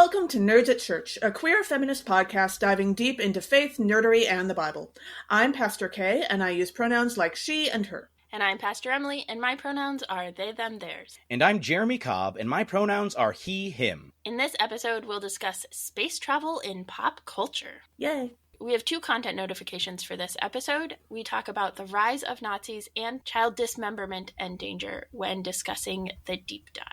Welcome to Nerds at Church, a queer feminist podcast diving deep into faith, nerdery, and the Bible. I'm Pastor Kay, and I use pronouns like she and her. And I'm Pastor Emily, and my pronouns are they, them, theirs. And I'm Jeremy Cobb, and my pronouns are he, him. In this episode, we'll discuss space travel in pop culture. Yay! We have 2 content notifications for this episode. We talk about the rise of Nazis and child dismemberment and danger when discussing the deep dive.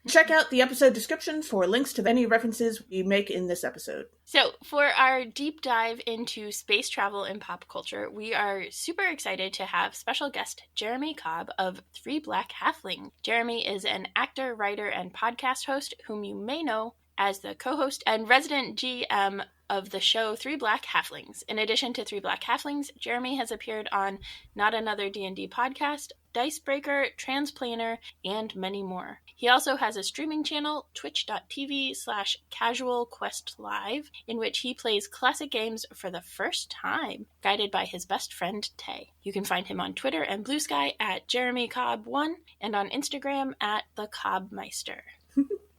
Check out the episode description for links to any references we make in this episode. So, for our deep dive into space travel in pop culture, we are super excited to have special guest Jeremy Cobb of 3 Black Halfling. Jeremy is an actor, writer, and podcast host whom you may know as the co-host and resident GM of the show 3 Black Halflings. In addition to 3 Black Halflings, Jeremy has appeared on Not Another D&D podcast, Dicebreaker, Transplaner, and many more. He also has a streaming channel, twitch.tv/casualquestlive, in which he plays classic games for the first time, guided by his best friend, Tay. You can find him on Twitter and Blue Sky at JeremyCobb1 and on Instagram at TheCobbmeister.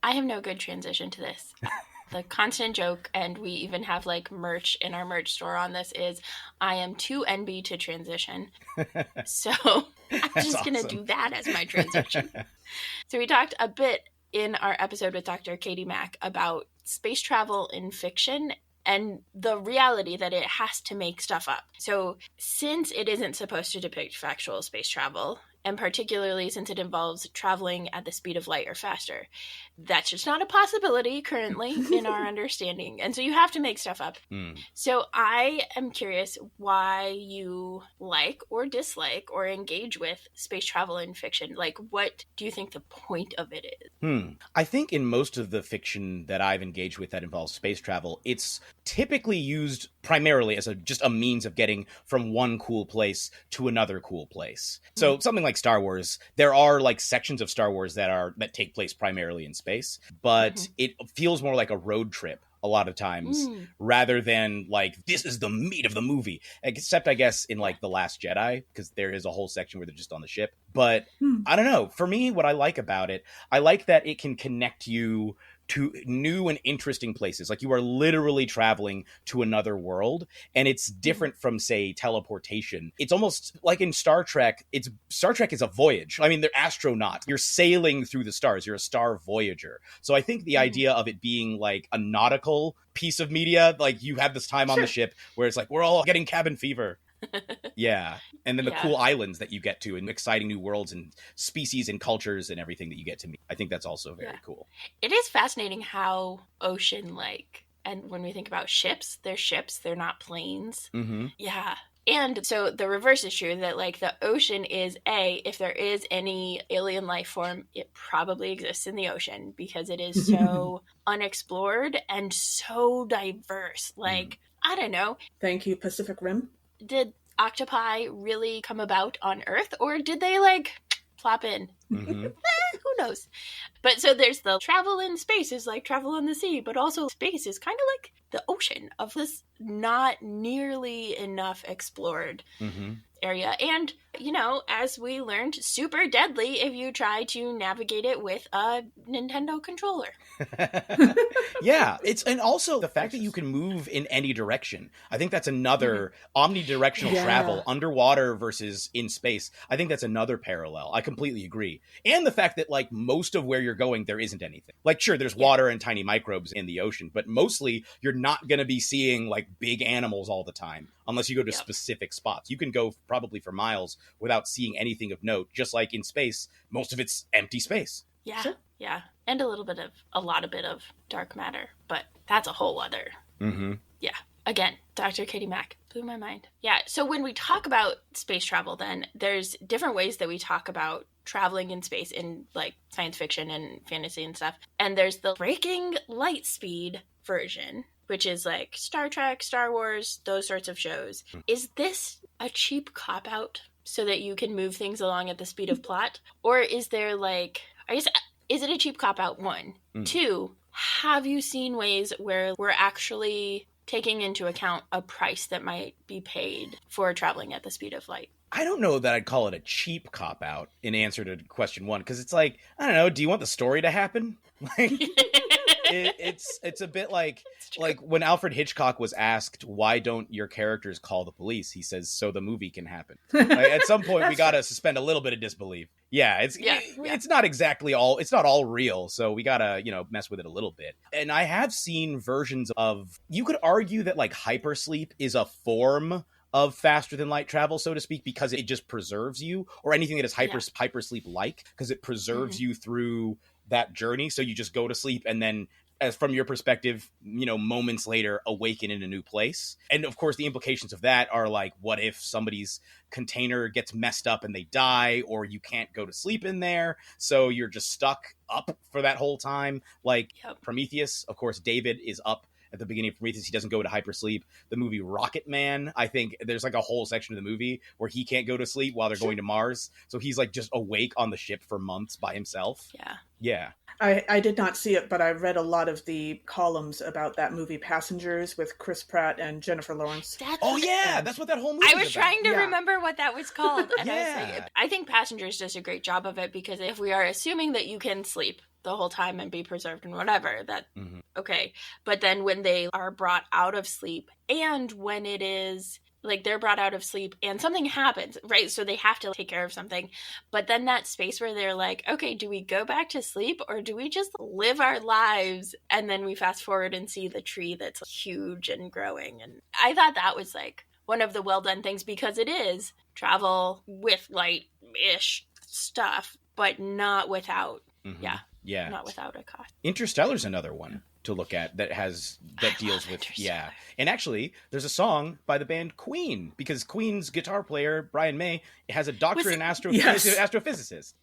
I have no good transition to this. The constant joke, and we even have like merch in our merch store on this, is I am too NB to transition. So I'm just going to do that as my transition. So we talked a bit in our episode with Dr. Katie Mack about space travel in fiction and the reality that it has to make stuff up. So since it isn't supposed to depict factual space travel, and particularly since it involves traveling at the speed of light or faster, that's just not a possibility currently in our understanding. And so you have to make stuff up. So I am curious why you like or dislike or engage with space travel in fiction. Like, what do you think the point of it is? I think in most of the fiction that I've engaged with that involves space travel, it's typically used primarily as just a means of getting from one cool place to another cool place. So something like Star Wars, there are like sections of Star Wars that take place primarily in space, but it feels more like a road trip a lot of times rather than like this is the meat of the movie, except I guess in like The Last Jedi, because there is a whole section where they're just on the ship. But I don't know, for me, what I like about it, I like that it can connect you to new and interesting places. Like you are literally traveling to another world, and it's different from, say, teleportation. It's almost like in Star Trek. Star Trek is a voyage. I mean, they're astronaut. You're sailing through the stars. You're a star voyager. So I think the idea of it being like a nautical piece of media, like you have this time on the ship where it's like, we're all getting cabin fever. Yeah. And then the cool islands that you get to and exciting new worlds and species and cultures and everything that you get to meet. I think that's also very cool. It is fascinating how ocean-like, and when we think about ships, they're not planes. Yeah. And so the reverse is true, that like the ocean is if there is any alien life form, it probably exists in the ocean because it is so unexplored and so diverse. Like, I don't know. Thank you, Pacific Rim. Did octopi really come about on Earth, or did they like plop in? Who knows? But so there's the travel in space is like travel in the sea, but also space is kind of like the ocean of this not nearly enough explored area. And, you know, as we learned, super deadly if you try to navigate it with a Nintendo controller. Yeah, and also the fact that you can move in any direction. I think that's another omnidirectional travel, underwater versus in space. I think that's another parallel. I completely agree. And the fact that like most of where you're going, there isn't anything. Like, sure, there's water and tiny microbes in the ocean, but mostly you're not going to be seeing like big animals all the time unless you go to specific spots. You can go probably for miles without seeing anything of note. Just like in space, most of it's empty space. Yeah. Sure. Yeah. And a lot of dark matter, but that's a whole other. Yeah. Again, Dr. Katie Mack blew my mind. Yeah. So when we talk about space travel, then there's different ways that we talk about traveling in space in like science fiction and fantasy and stuff. And there's the breaking light speed version, which is like Star Trek, Star Wars, those sorts of shows. Is this a cheap cop-out so that you can move things along at the speed of plot? Or is there like, I guess, is it a cheap cop-out, 1? 2, have you seen ways where we're actually taking into account a price that might be paid for traveling at the speed of light? I don't know that I'd call it a cheap cop-out in answer to question 1, because it's like, I don't know, do you want the story to happen? Like, It's a bit like when Alfred Hitchcock was asked, why don't your characters call the police? He says, so the movie can happen. Like, at some point, we got to suspend a little bit of disbelief. Yeah, it's not exactly all, it's not all real. So we got to, mess with it a little bit. And I have seen versions of, you could argue that like hypersleep is a form of faster than light travel, so to speak, because it just preserves you, or anything that is hypersleep like, because it preserves you through that journey. So you just go to sleep and then, as from your perspective, moments later awaken in a new place. And of course the implications of that are like, what if somebody's container gets messed up and they die, or you can't go to sleep in there, so you're just stuck up for that whole time. Like Prometheus, of course, David is up at the beginning of Prometheus. He doesn't go to hypersleep. The movie Rocket Man, I think there's like a whole section of the movie where he can't go to sleep while they're going to Mars. So he's like just awake on the ship for months by himself. Yeah. I did not see it, but I read a lot of the columns about that movie Passengers with Chris Pratt and Jennifer Lawrence. That's what that whole movie is I was about. trying to remember what that was called. And I think Passengers does a great job of it, because if we are assuming that you can sleep the whole time and be preserved and whatever, that okay. But then when they are brought out of sleep, and when it is like they're brought out of sleep and something happens, right? So they have to take care of something. But then that space where they're like, okay, do we go back to sleep, or do we just live our lives? And then we fast forward and see the tree that's huge and growing. And I thought that was like one of the well done things, because it is travel with light-ish stuff, but not without, not without a cost. Interstellar's another one to look at that deals with and actually there's a song by the band Queen, because Queen's guitar player Brian May has a doctorate in astrophysicist.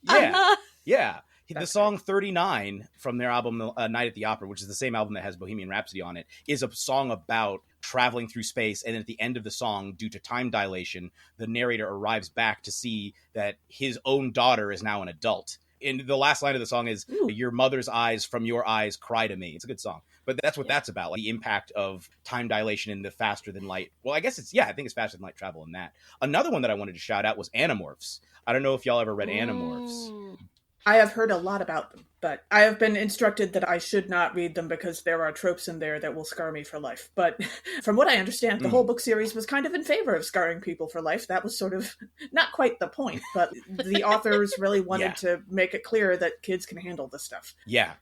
The song 39 from their album Night at the Opera, which is the same album that has Bohemian Rhapsody on it, is a song about traveling through space. And at the end of the song, due to time dilation, the narrator arrives back to see that his own daughter is now an adult. And the last line of the song is, your mother's eyes from your eyes cry to me. It's a good song. But that's what that's about, like the impact of time dilation in the faster than light. Well, I guess I think it's faster than light travel in that. Another one that I wanted to shout out was Animorphs. I don't know if y'all ever read Animorphs. I have heard a lot about them, but I have been instructed that I should not read them because there are tropes in there that will scar me for life. But from what I understand, the whole book series was kind of in favor of scarring people for life. That was sort of not quite the point, but the authors really wanted to make it clear that kids can handle this stuff. Yeah,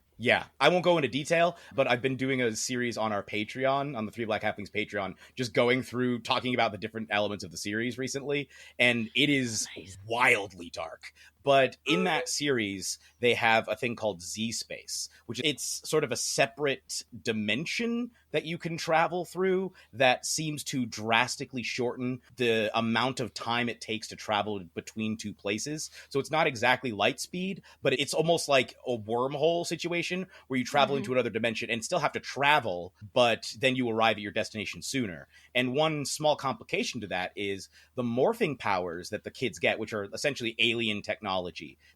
I won't go into detail, but I've been doing a series on our Patreon, on the Three Black Halflings Patreon, just going through, talking about the different elements of the series recently, and it is wildly dark. But in that series, they have a thing called Z-Space, which it's sort of a separate dimension that you can travel through that seems to drastically shorten the amount of time it takes to travel between two places. So it's not exactly light speed, but it's almost like a wormhole situation where you travel into another dimension and still have to travel, but then you arrive at your destination sooner. And one small complication to that is the morphing powers that the kids get, which are essentially alien technology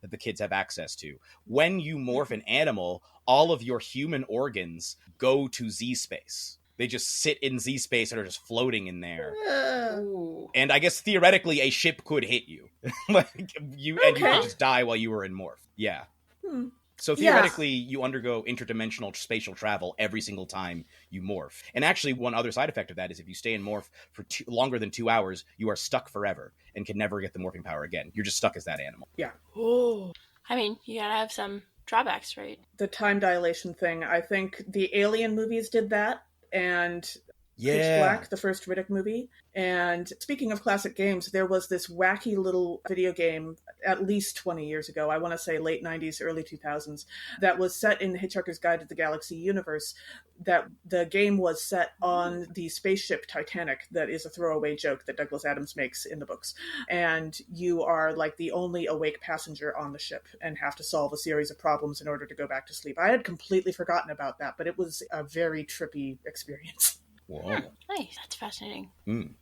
that the kids have access to. When you morph an animal, all of your human organs go to Z-Space. They just sit in Z-Space and are just floating in there. And I guess theoretically a ship could hit you. You could just die while you were in morph. Yeah. So theoretically, you undergo interdimensional spatial travel every single time you morph. And actually, one other side effect of that is if you stay in morph for longer than 2 hours, you are stuck forever and can never get the morphing power again. You're just stuck as that animal. Yeah. Oh. I mean, you gotta have some drawbacks, right? The time dilation thing, I think the Alien movies did that, and Pitch Black, the first Riddick movie. And speaking of classic games, there was this wacky little video game at least 20 years ago, I want to say late 90s, early 2000s, that was set in Hitchhiker's Guide to the Galaxy universe, that the game was set on the spaceship Titanic that is a throwaway joke that Douglas Adams makes in the books. And you are like the only awake passenger on the ship and have to solve a series of problems in order to go back to sleep. I had completely forgotten about that, but it was a very trippy experience. Whoa. Nice. That's fascinating.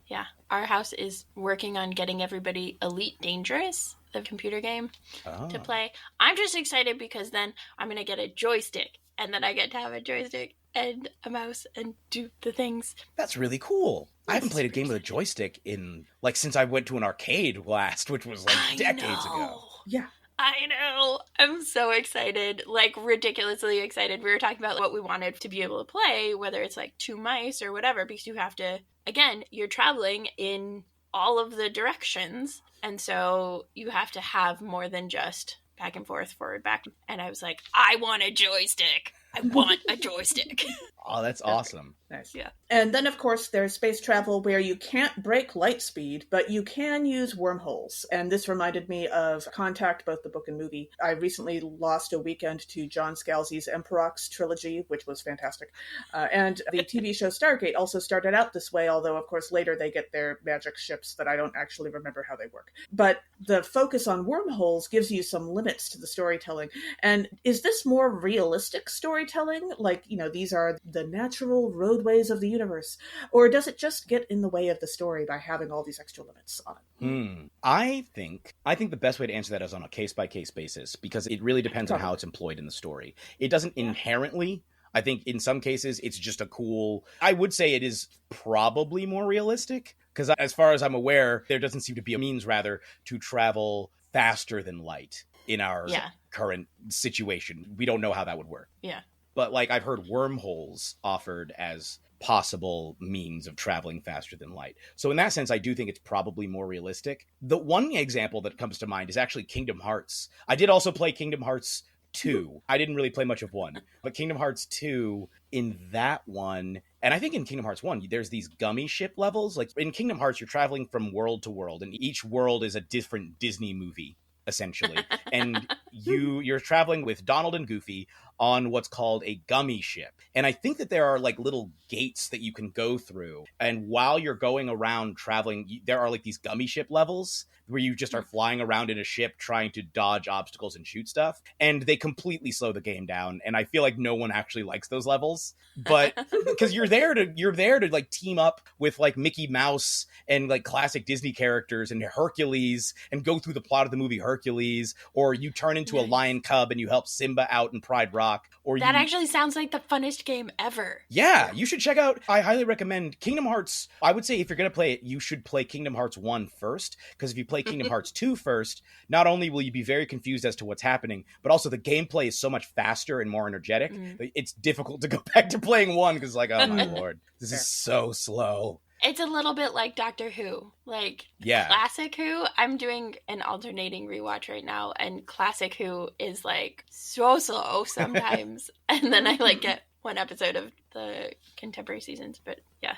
Yeah. Our house is working on getting everybody Elite Dangerous, the computer game, to play. I'm just excited because then I'm going to get a joystick, and then I get to have a joystick and a mouse and do the things. That's really cool. I haven't played a game with a joystick in, since I went to an arcade last, which was decades ago. Yeah. I know. I'm so excited, like ridiculously excited. We were talking about what we wanted to be able to play, whether it's like 2 mice or whatever, because you have to, again, you're traveling in all of the directions. And so you have to have more than just back and forth, forward, back. And I was like, I want a joystick. I want a joystick. Oh, that's awesome. Nice. Yeah. And then, of course, there's space travel where you can't break light speed, but you can use wormholes. And this reminded me of Contact, both the book and movie. I recently lost a weekend to John Scalzi's Emperox trilogy, which was fantastic. And the TV show Stargate also started out this way, although, of course, later they get their magic ships that I don't actually remember how they work. But the focus on wormholes gives you some limits to the storytelling. And is this more realistic storytelling? Like, these are the natural roadways of the universe, or does it just get in the way of the story by having all these extra limits on it? I think the best way to answer that is on a case-by-case basis, because it really depends on how it's employed in the story. It doesn't inherently, I think in some cases it's just a cool, I would say it is probably more realistic, because as far as I'm aware, there doesn't seem to be a means, rather, to travel faster than light in our current situation. We don't know how that would work. Yeah. But like I've heard wormholes offered as possible means of traveling faster than light. So in that sense, I do think it's probably more realistic. The one example that comes to mind is actually Kingdom Hearts. I did also play Kingdom Hearts 2. I didn't really play much of 1, but Kingdom Hearts 2, in that one, and I think in Kingdom Hearts 1, there's these gummy ship levels. Like in Kingdom Hearts, you're traveling from world to world, and each world is a different Disney movie, essentially. And you're traveling with Donald and Goofy on what's called a gummy ship. And I think that there are like little gates that you can go through. And while you're going around traveling, there are like these gummy ship levels where you just are flying around in a ship trying to dodge obstacles and shoot stuff. And they completely slow the game down. And I feel like no one actually likes those levels. But because you're there to like team up with like Mickey Mouse and like classic Disney characters and Hercules and go through the plot of the movie Hercules, or you turn into a lion cub and you help Simba out in Pride Rock. Or that actually sounds like the funnest game ever. Yeah, you should check out, I highly recommend Kingdom Hearts. I would say if you're going to play it, you should play Kingdom Hearts 1 first, because if you play Kingdom Hearts 2 first, not only will you be very confused as to what's happening, but also the gameplay is so much faster and more energetic. It's difficult to go back to playing 1 because like, oh my lord, this is so slow. It's a little bit like Doctor Who, like Classic Who. I'm doing an alternating rewatch right now, and Classic Who is like so slow sometimes, and then I like get one episode of the contemporary seasons. But yeah,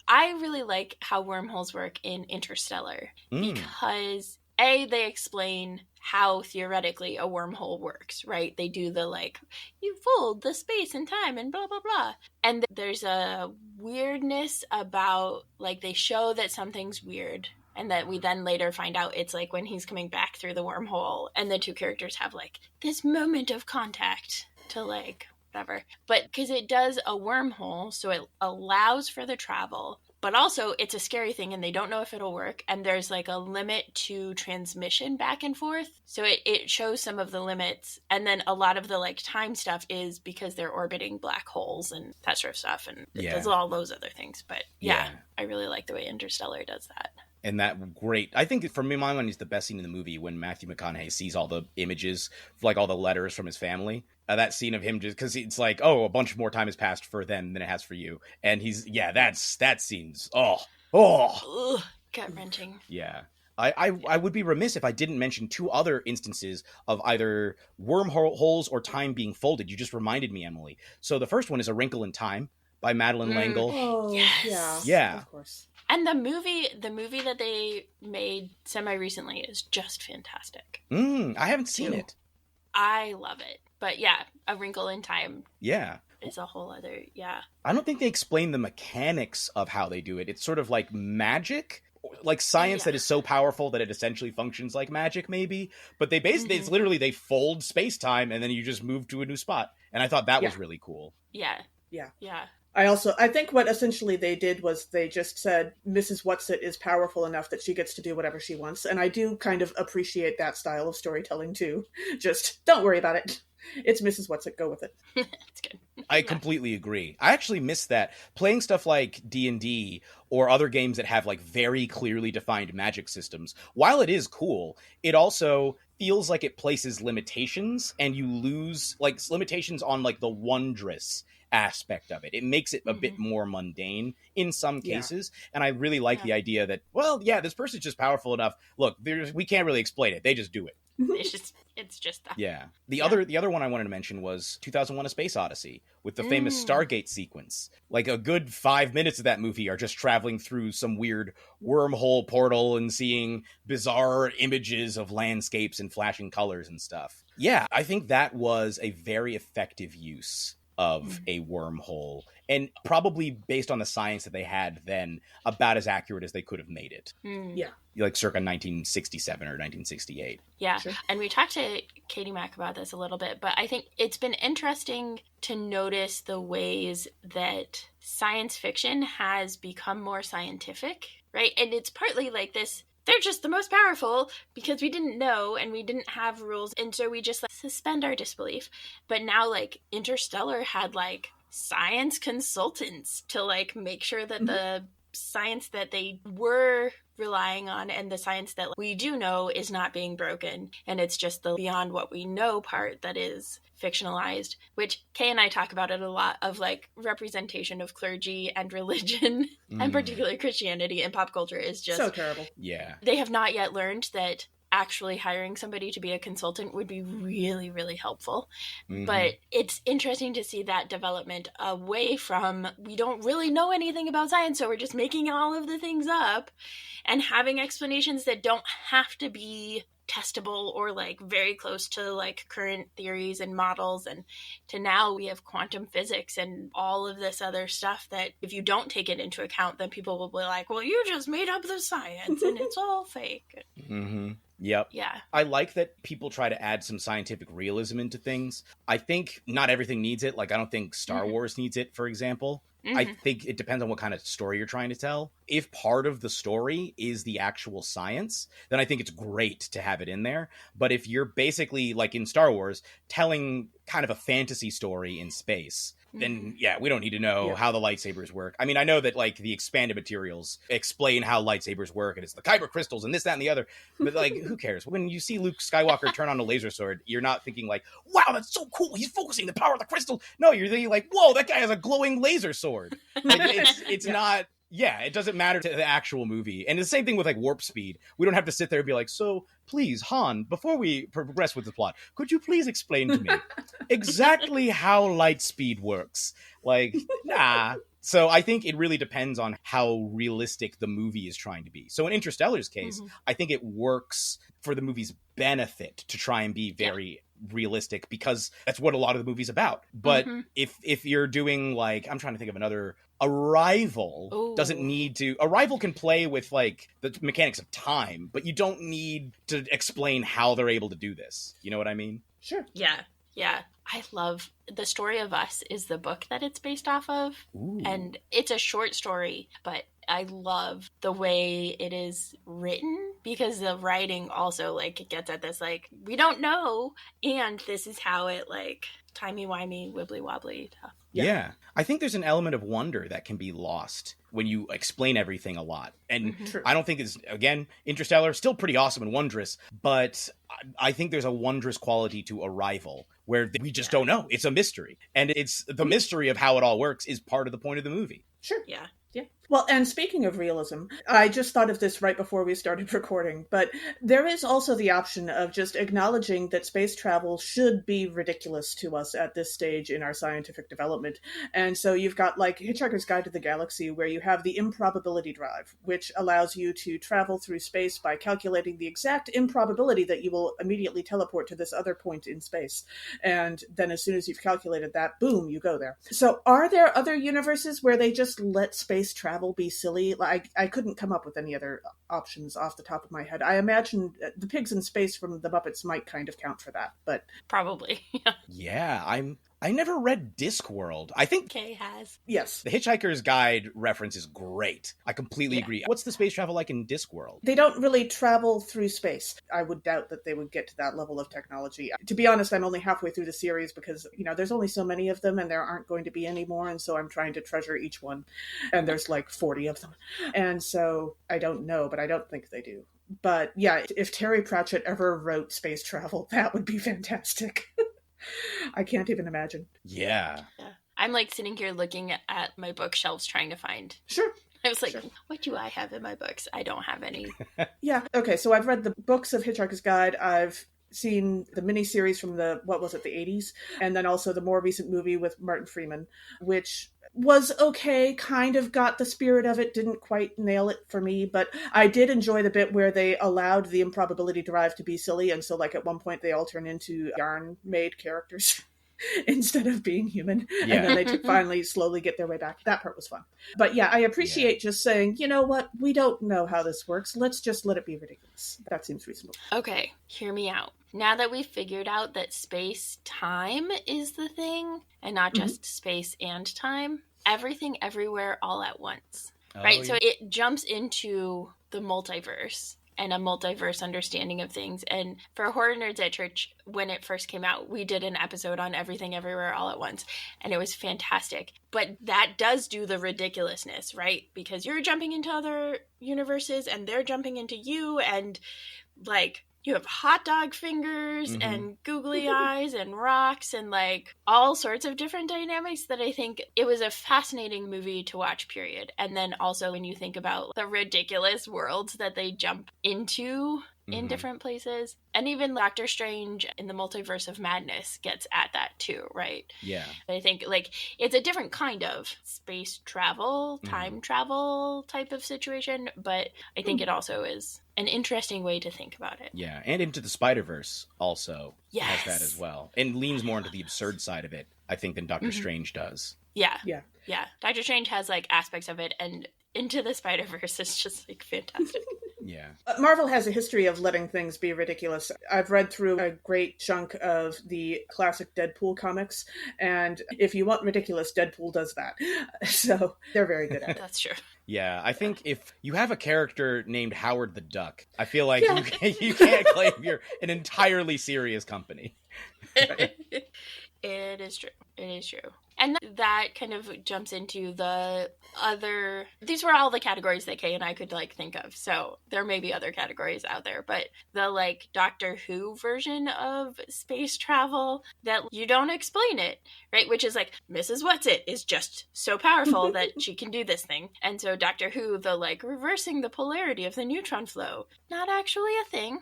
I really like how wormholes work in Interstellar because they explain how theoretically a wormhole works, right? They do the like, you fold the space and time and blah, blah, blah. And there's a weirdness about, like, they show that something's weird and that we then later find out it's like when he's coming back through the wormhole and the two characters have like this moment of contact to like whatever. But because it does a wormhole, so it allows for the travel, but also it's a scary thing and they don't know if it'll work. And there's like a limit to transmission back and forth. So it shows some of the limits. And then a lot of the like time stuff is because they're orbiting black holes and that sort of stuff. And it does all those other things. But yeah, I really like the way Interstellar does that. And that great, I think for me, my one is the best scene in the movie when Matthew McConaughey sees all the images, like all the letters from his family. That scene of him, just because it's like, oh, a bunch more time has passed for them than it has for you. And he's, that scene's, gut-wrenching. Yeah. I would be remiss if I didn't mention 2 other instances of either wormholes or time being folded. You just reminded me, Emily. So the first one is A Wrinkle in Time by Madeleine L'Engle. Oh, yes. Yeah. Of course. And the movie that they made semi-recently is just fantastic. I haven't seen it. I love it. But yeah, A Wrinkle in Time. Yeah. Is a whole other, I don't think they explain the mechanics of how they do it. It's sort of like magic, like science that is so powerful that it essentially functions like magic, maybe. But they basically, it's literally, they fold space-time and then you just move to a new spot. And I thought that was really cool. Yeah. I think what essentially they did was they just said Mrs. Whatsit is powerful enough that she gets to do whatever she wants. And I do kind of appreciate that style of storytelling too. Just don't worry about it. It's Mrs. Whatsit, go with it. It's good. I completely agree. I actually miss that. Playing stuff like D&D or other games that have like very clearly defined magic systems, while it is cool, it also feels like it places limitations, and you lose like limitations on like the wondrous aspect of it. It makes it a bit more mundane in some cases. And I really like the idea that, well, yeah, this person's just powerful enough. Look, we can't really explain it. They just do it. It's just that. Yeah. The other one I wanted to mention was 2001: A Space Odyssey with the famous Stargate sequence. Like a good 5 minutes of that movie are just traveling through some weird wormhole portal and seeing bizarre images of landscapes and flashing colors and stuff. Yeah, I think that was a very effective use of a wormhole, and probably based on the science that they had then, about as accurate as they could have made it. Yeah. Like circa 1967 or 1968. Yeah. Sure. And we talked to Katie Mack about this a little bit, but I think it's been interesting to notice the ways that science fiction has become more scientific, right? And it's partly like this, they're just the most powerful because we didn't know and we didn't have rules. And so we just like suspend our disbelief. But now like Interstellar had like science consultants to like make sure that the science that they were relying on and the science that we do know is not being broken. And it's just the beyond what we know part that is fictionalized, which Kay and I talk about it a lot, of like representation of clergy and religion and particularly Christianity in pop culture is just so terrible. Yeah. They have not yet learned that actually hiring somebody to be a consultant would be really, really helpful. But it's interesting to see that development away from, we don't really know anything about science, so we're just making all of the things up, and having explanations that don't have to be testable or like very close to like current theories and models, and to now we have quantum physics and all of this other stuff that if you don't take it into account, then people will be like, well, you just made up the science and it's all fake. Yep. Yeah. I like that people try to add some scientific realism into things. I think not everything needs it. Like, I don't think Star Wars needs it, for example. I think it depends on what kind of story you're trying to tell. If part of the story is the actual science, then I think it's great to have it in there. But if you're basically, like in Star Wars, telling kind of a fantasy story in space, then yeah, we don't need to know how the lightsabers work. I mean, I know that like the expanded materials explain how lightsabers work, and it's the kyber crystals and this, that, and the other. But like, who cares? When you see Luke Skywalker turn on a laser sword, you're not thinking like, wow, that's so cool, he's focusing the power of the crystal. No, you're thinking like, whoa, that guy has a glowing laser sword. Like, it's not... Yeah, it doesn't matter to the actual movie. And the same thing with like warp speed. We don't have to sit there and be like, so please, Han, before we progress with the plot, could you please explain to me exactly how light speed works? Like, nah. So I think it really depends on how realistic the movie is trying to be. So in Interstellar's case, I think it works for the movie's benefit to try and be very realistic, because that's what a lot of the movie's about. But if you're doing like, I'm trying to think of another... Arrival doesn't need to... Arrival can play with like the mechanics of time, but you don't need to explain how they're able to do this. You know what I mean? Sure. Yeah. I love The Story of Us is the book that it's based off of. And it's a short story, but I love the way it is written, because the writing also like gets at this like, we don't know, and this is how it like timey-wimey, wibbly-wobbly stuff. Yeah. I think there's an element of wonder that can be lost when you explain everything a lot. And I don't think it's, again, Interstellar, still pretty awesome and wondrous, but I think there's a wondrous quality to Arrival where we just don't know. It's a mystery. And it's the mystery of how it all works is part of the point of the movie. Sure. Yeah. Well, and speaking of realism, I just thought of this right before we started recording, but there is also the option of just acknowledging that space travel should be ridiculous to us at this stage in our scientific development. And so you've got like Hitchhiker's Guide to the Galaxy, where you have the improbability drive, which allows you to travel through space by calculating the exact improbability that you will immediately teleport to this other point in space. And then as soon as you've calculated that, boom, you go there. So are there other universes where they just let space travel be silly? Like, I couldn't come up with any other options off the top of my head. I imagine the pigs in space from the Muppets might kind of count for that, but probably. Yeah, I never read Discworld. I think Kay has. Yes. The Hitchhiker's Guide reference is great. I completely agree. What's the space travel like in Discworld? They don't really travel through space. I would doubt that they would get to that level of technology. To be honest, I'm only halfway through the series because, there's only so many of them and there aren't going to be any more. And so I'm trying to treasure each one. And there's like 40 of them. And so I don't know, but I don't think they do. But yeah, if Terry Pratchett ever wrote space travel, that would be fantastic. I can't even imagine. Yeah. I'm like sitting here looking at my bookshelves trying to find. Sure. I was like, what do I have in my books? I don't have any. Yeah. Okay, so I've read the books of Hitchhiker's Guide. I've seen the miniseries from the 80s, and then also the more recent movie with Martin Freeman, which was okay, kind of got the spirit of it, didn't quite nail it for me, but I did enjoy the bit where they allowed the improbability drive to be silly, and so like at one point they all turn into yarn made characters. Instead of being human. Yeah. And then they finally slowly get their way back. That part was fun. But yeah, I appreciate just saying, you know what, we don't know how this works. Let's just let it be ridiculous. That seems reasonable. Okay, hear me out. Now that we've figured out that space-time is the thing, and not just space and time, everything everywhere all at once. Right? Yeah. So it jumps into the multiverse and a multiverse understanding of things. And for Horror Nerds at Church, when it first came out, we did an episode on Everything Everywhere All at Once, and it was fantastic. But that does do the ridiculousness, right? Because you're jumping into other universes, and they're jumping into you, and like you have hot dog fingers and googly eyes and rocks and like all sorts of different dynamics that I think it was a fascinating movie to watch, period. And then also when you think about the ridiculous worlds that they jump into in different places, and even Doctor Strange in the Multiverse of Madness gets at that too, right? Yeah. I think like it's a different kind of space travel, time travel type of situation, but I think it also is an interesting way to think about it. Yeah, and Into the Spider-Verse also has that as well, and leans more into the absurd side of it, I think, than Doctor Strange does. Yeah. Doctor Strange has like aspects of it, and Into the Spider-Verse is just like fantastic. Yeah. Marvel has a history of letting things be ridiculous. I've read through a great chunk of the classic Deadpool comics, and if you want ridiculous, Deadpool does that. So they're very good at it. That's true. Yeah, I think if you have a character named Howard the Duck, I feel like you can't claim you're an entirely serious company. It is true. It is true. And that kind of jumps into the other... These were all the categories that Kay and I could, like, think of. So there may be other categories out there. But the, like, Doctor Who version of space travel that you don't explain it, right? Which is, like, Mrs. What's-It is just so powerful that she can do this thing. And so Doctor Who, the, like, reversing the polarity of the neutron flow, not actually a thing.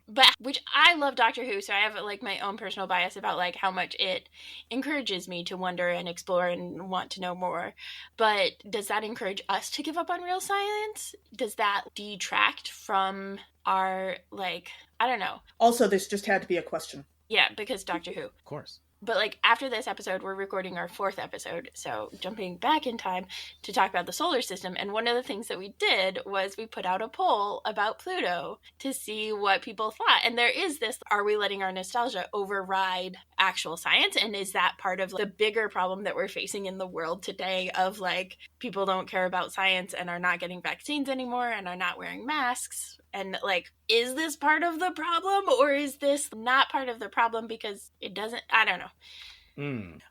But, which I love Doctor Who, so I have, like, my own personal bias about, like, how much it encourages me to wonder and explore and want to know more. But does that encourage us to give up on real science? Does that detract from our, like, I don't know. Also, this just had to be a question. Yeah, because Doctor Who. Of course. But, like, after this episode, we're recording our 4th episode, so jumping back in time to talk about the solar system. And one of the things that we did was we put out a poll about Pluto to see what people thought. And there is this, are we letting our nostalgia override actual science? And is that part of the bigger problem that we're facing in the world today of, like, people don't care about science and are not getting vaccines anymore and are not wearing masks? And, like, is this part of the problem, or is this not part of the problem because it doesn't, I don't know.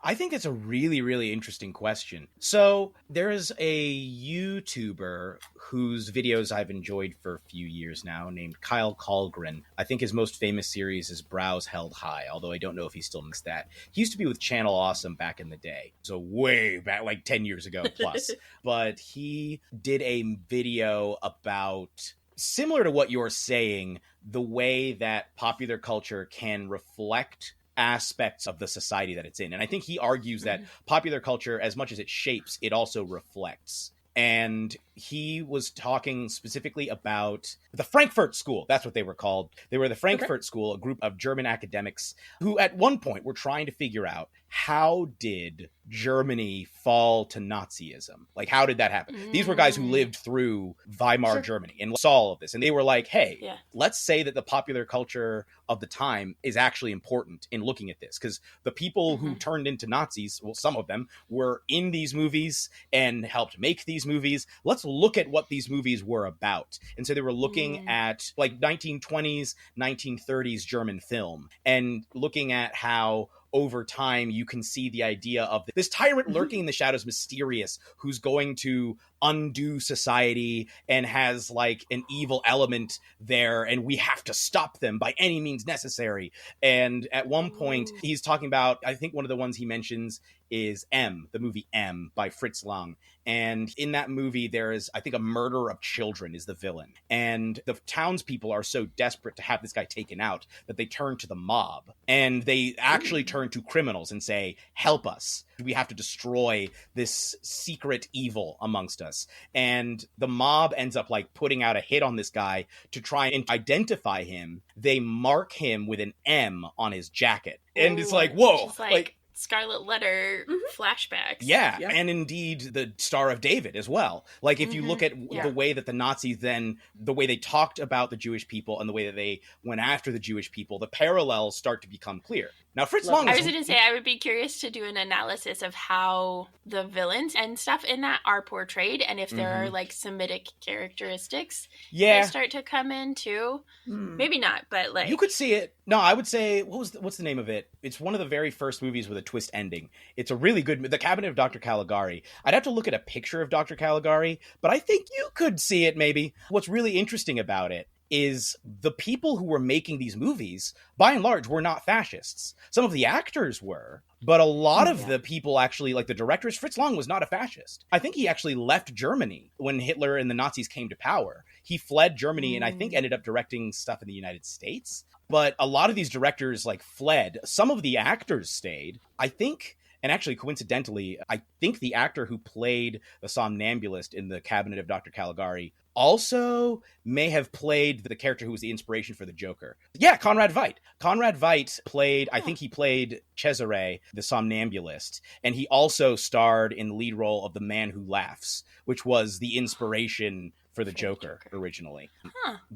I think it's a really, really interesting question. So there is a YouTuber whose videos I've enjoyed for a few years now named Kyle Colgren. I think his most famous series is Brows Held High, although I don't know if he still makes that. He used to be with Channel Awesome back in the day, so way back, like 10 years ago plus. But he did a video about... similar to what you're saying, the way that popular culture can reflect aspects of the society that it's in. And I think he argues that popular culture, as much as it shapes, it also reflects. And he was talking specifically about the Frankfurt School. That's what they were called. They were the Frankfurt School, a group of German academics who at one point were trying to figure out, how did Germany fall to Nazism? Like, how did that happen? These were guys who lived through Weimar Germany and saw all of this. And they were like, hey, let's say that the popular culture of the time is actually important in looking at this. Because the people who turned into Nazis, well, some of them were in these movies and helped make these movies. Let's look at what these movies were about. And so they were looking at like 1920s, 1930s German film and looking at how over time, you can see the idea of this tyrant lurking in the shadows, mysterious, who's going to undo society and has like an evil element there, and we have to stop them by any means necessary. And at one point, he's talking about, I think one of the ones he mentions is M, the movie M by Fritz Lang. And in that movie, there is, I think, a murder of children is the villain. And the townspeople are so desperate to have this guy taken out that they turn to the mob. And they actually turn to criminals and say, help us. We have to destroy this secret evil amongst us. And the mob ends up like putting out a hit on this guy to try and identify him. They mark him with an M on his jacket. And it's like, whoa. Like Scarlet Letter flashbacks. Yeah, and indeed the Star of David as well. Like if you look at the way that the Nazis then, the way they talked about the Jewish people and the way that they went after the Jewish people, the parallels start to become clear. Now, Fritz Lang... I was going to say, I would be curious to do an analysis of how the villains and stuff in that are portrayed, and if there are, like, Semitic characteristics that start to come in, too. Maybe not, but, like... You could see it. No, I would say... What's the name of it? It's one of the very first movies with a twist ending. It's a really good... The Cabinet of Dr. Caligari. I'd have to look at a picture of Dr. Caligari, but I think you could see it, maybe. What's really interesting about it is the people who were making these movies, by and large, were not fascists. Some of the actors were, but a lot of the people actually, like the directors, Fritz Lang was not a fascist. I think he actually left Germany when Hitler and the Nazis came to power. He fled Germany and I think ended up directing stuff in the United States. But a lot of these directors like fled. Some of the actors stayed. I think... And actually, coincidentally, I think the actor who played the somnambulist in the Cabinet of Dr. Caligari also may have played the character who was the inspiration for the Joker. Yeah, Conrad Veidt. Conrad Veidt played, I think he played Cesare, the somnambulist. And he also starred in the lead role of The Man Who Laughs, which was the inspiration for the Joker originally.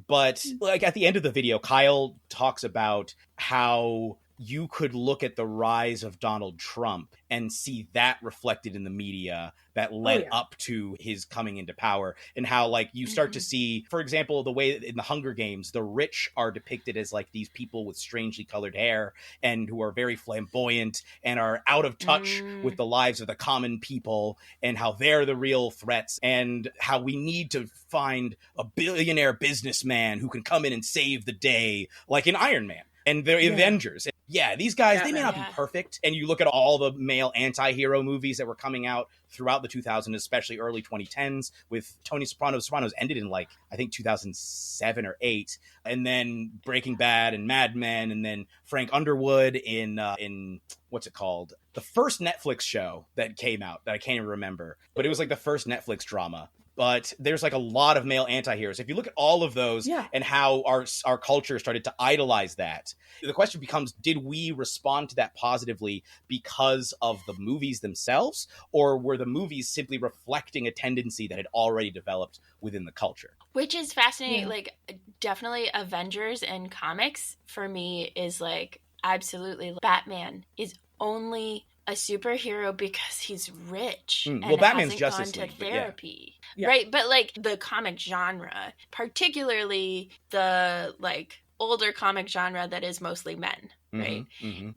But like at the end of the video, Kyle talks about how you could look at the rise of Donald Trump and see that reflected in the media that led up to his coming into power, and how like you start to see, for example, the way in the Hunger Games, the rich are depicted as like these people with strangely colored hair and who are very flamboyant and are out of touch with the lives of the common people, and how they're the real threats, and how we need to find a billionaire businessman who can come in and save the day, like in Iron Man and the Avengers. Yeah, these guys, they may not be perfect. And you look at all the male anti-hero movies that were coming out throughout the 2000s, especially early 2010s, with Tony Soprano. Sopranos ended in like, I think 2007 or 8. And then Breaking Bad and Mad Men, and then Frank Underwood in what's it called? The first Netflix show that came out that I can't even remember. But it was like the first Netflix drama. But there's like a lot of male anti-heroes. If you look at all of those and how our culture started to idolize that, the question becomes, did we respond to that positively because of the movies themselves? Or were the movies simply reflecting a tendency that had already developed within the culture? Which is fascinating. Like, definitely Avengers and comics for me is like, absolutely. Batman is only a superhero because he's rich and Batman's hasn't Justice gone to League, therapy. Right, but like the comic genre, particularly the like older comic genre that is mostly men, right?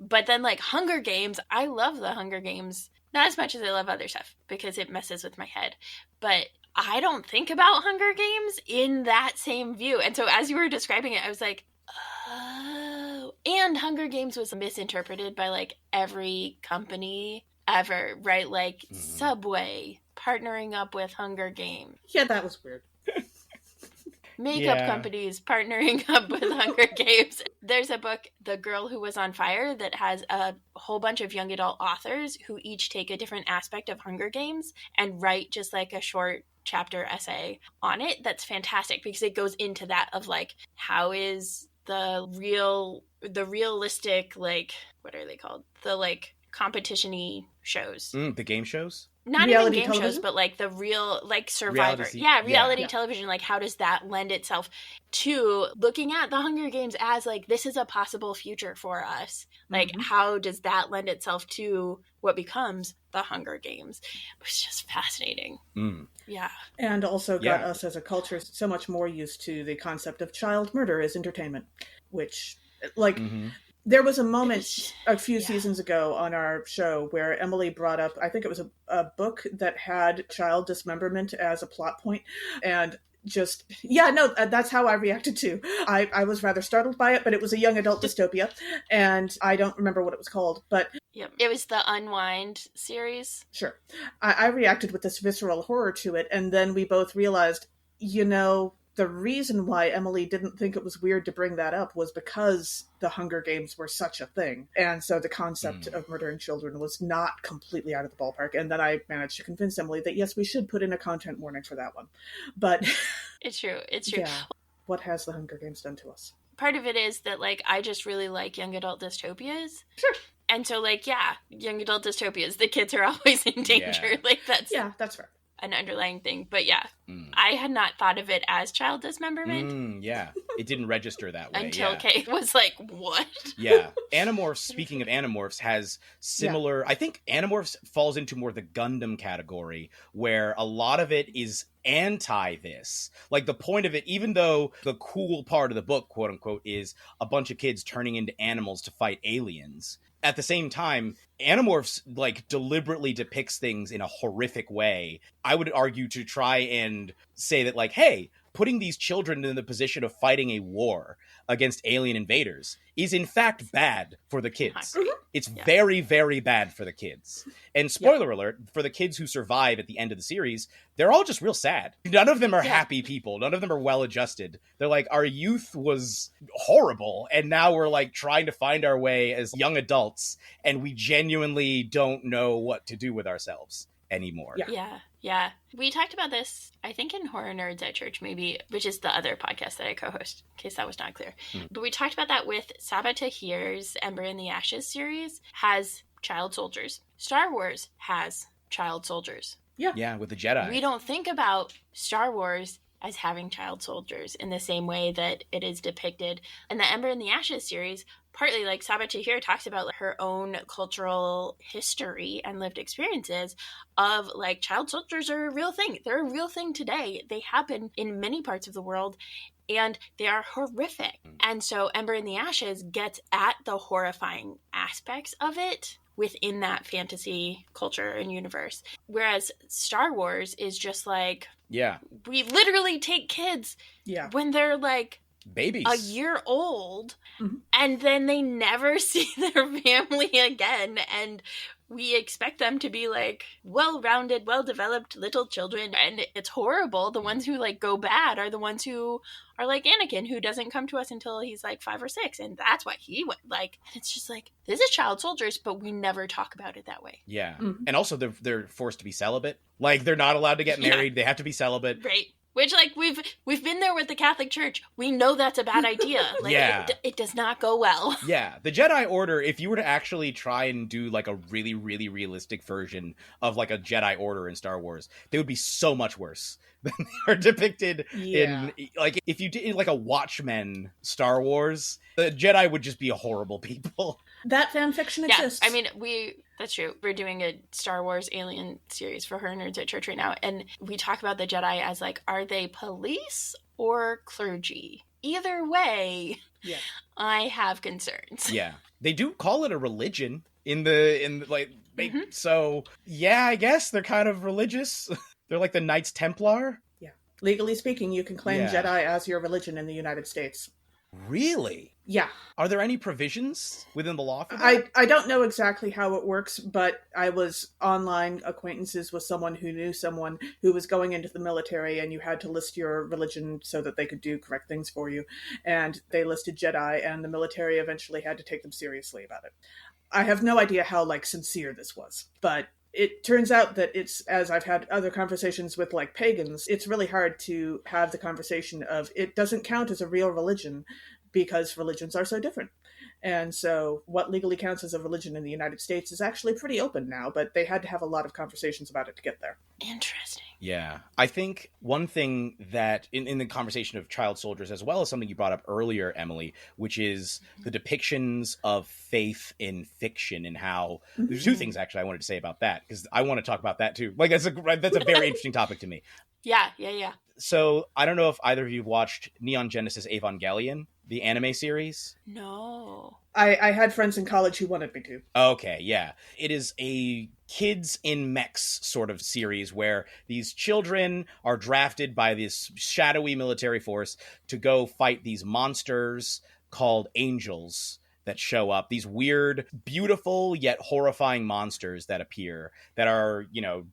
But then like Hunger Games, I love the Hunger Games, not as much as I love other stuff because it messes with my head. But I don't think about Hunger Games in that same view. And so as you were describing it, I was like, oh. And Hunger Games was misinterpreted by like every company ever, right? Like Subway partnering up with Hunger Games. Yeah, that was weird. Makeup companies partnering up with Hunger Games. There's a book, The Girl Who Was on Fire, that has a whole bunch of young adult authors who each take a different aspect of Hunger Games and write just like a short chapter essay on it. That's fantastic because it goes into that of like, how is the realistic, like, what are they called? The like competition-y shows. The game shows? Not reality even game television? shows, but like the real, like Survivor. Reality television. Like, how does that lend itself to looking at the Hunger Games as like, this is a possible future for us? Like, how does that lend itself to what becomes the Hunger Games? It was just fascinating. Yeah. And also got us as a culture so much more used to the concept of child murder as entertainment, which, like, There was a moment a few seasons ago on our show where Emily brought up, I think it was a book that had child dismemberment as a plot point, and just, that's how I reacted too. I was rather startled by it, but it was a young adult dystopia, and I don't remember what it was called, but... Yep. It was the Unwind series. Sure. I reacted with this visceral horror to it, and then we both realized, the reason why Emily didn't think it was weird to bring that up was because the Hunger Games were such a thing. And so the concept of murdering children was not completely out of the ballpark. And then I managed to convince Emily that, yes, we should put in a content warning for that one. But... It's true. Yeah. What has the Hunger Games done to us? Part of it is that, I just really like young adult dystopias. Sure. And so, young adult dystopias, the kids are always in danger. Yeah. That's fair. An underlying thing. But I had not thought of it as child dismemberment. It didn't register that way. Until Kate was like, what? Yeah. Animorphs, speaking of Animorphs, has similar... I think Animorphs falls into more the Gundam category, where a lot of it is anti this. The point of it, even though the cool part of the book, quote unquote, is a bunch of kids turning into animals to fight aliens, at the same time, Animorphs deliberately depicts things in a horrific way. I would argue to try and say that hey, putting these children in the position of fighting a war against alien invaders is in fact bad for the kids. It's very, very bad for the kids. And spoiler alert, for the kids who survive at the end of the series, they're all just real sad. None of them are happy people. None of them are well-adjusted. They're our youth was horrible, and now we're trying to find our way as young adults, and we genuinely don't know what to do with ourselves anymore. Yeah. We talked about this, I think, in Horror Nerds at Church, maybe, which is the other podcast that I co-host, in case that was not clear. But we talked about that with Sabaa Tahir's Ember in the Ashes series has child soldiers. Star Wars has child soldiers. Yeah, with the Jedi. We don't think about Star Wars as having child soldiers in the same way that it is depicted. In the Ember in the Ashes series, partly Sabaa Tahir talks about her own cultural history and lived experiences of child soldiers are a real thing. They're a real thing today. They happen in many parts of the world, and they are horrific. And so Ember in the Ashes gets at the horrifying aspects of it within that fantasy culture and universe. Whereas Star Wars is just we literally take kids when they're babies, a year old, and then they never see their family again, and we expect them to be well-rounded, well-developed little children, and it's horrible. The ones who go bad are the ones who are Anakin, who doesn't come to us until he's 5 or 6, and that's why he went and it's just this is child soldiers, but we never talk about it that way. And also they're forced to be celibate. They're not allowed to get married. They have to be celibate, right? Which, we've been there with the Catholic Church. We know that's a bad idea. It does not go well. Yeah. The Jedi Order, if you were to actually try and do, a really, really realistic version of, a Jedi Order in Star Wars, they would be so much worse than they are depicted in, if you did, a Watchmen Star Wars, the Jedi would just be horrible people. That fan fiction exists. I mean, that's true. We're doing a Star Wars Alien series for Horror Nerds at Church right now, and we talk about the Jedi as are they police or clergy? Either way, I have concerns. Yeah, they do call it a religion so I guess they're kind of religious. They're the Knights Templar. Yeah, legally speaking, you can claim Jedi as your religion in the United States. Really? Yeah. Are there any provisions within the law for that? I don't know exactly how it works, but I was online acquaintances with someone who knew someone who was going into the military, and you had to list your religion so that they could do correct things for you. And they listed Jedi, and the military eventually had to take them seriously about it. I have no idea how sincere this was, but it turns out that it's, as I've had other conversations with pagans, it's really hard to have the conversation of it doesn't count as a real religion because religions are so different. And so what legally counts as a religion in the United States is actually pretty open now, but they had to have a lot of conversations about it to get there. Interesting. Yeah. I think one thing that in the conversation of child soldiers, as well as something you brought up earlier, Emily, which is the depictions of faith in fiction, and how there's two things actually I wanted to say about that, because I want to talk about that too. That's a very interesting topic to me. Yeah. So I don't know if either of you watched Neon Genesis Evangelion, the anime series? No. I had friends in college who wanted me to. Okay, yeah. It is a kids in mechs sort of series where these children are drafted by this shadowy military force to go fight these monsters called angels that show up, these weird, beautiful yet horrifying monsters that appear that are,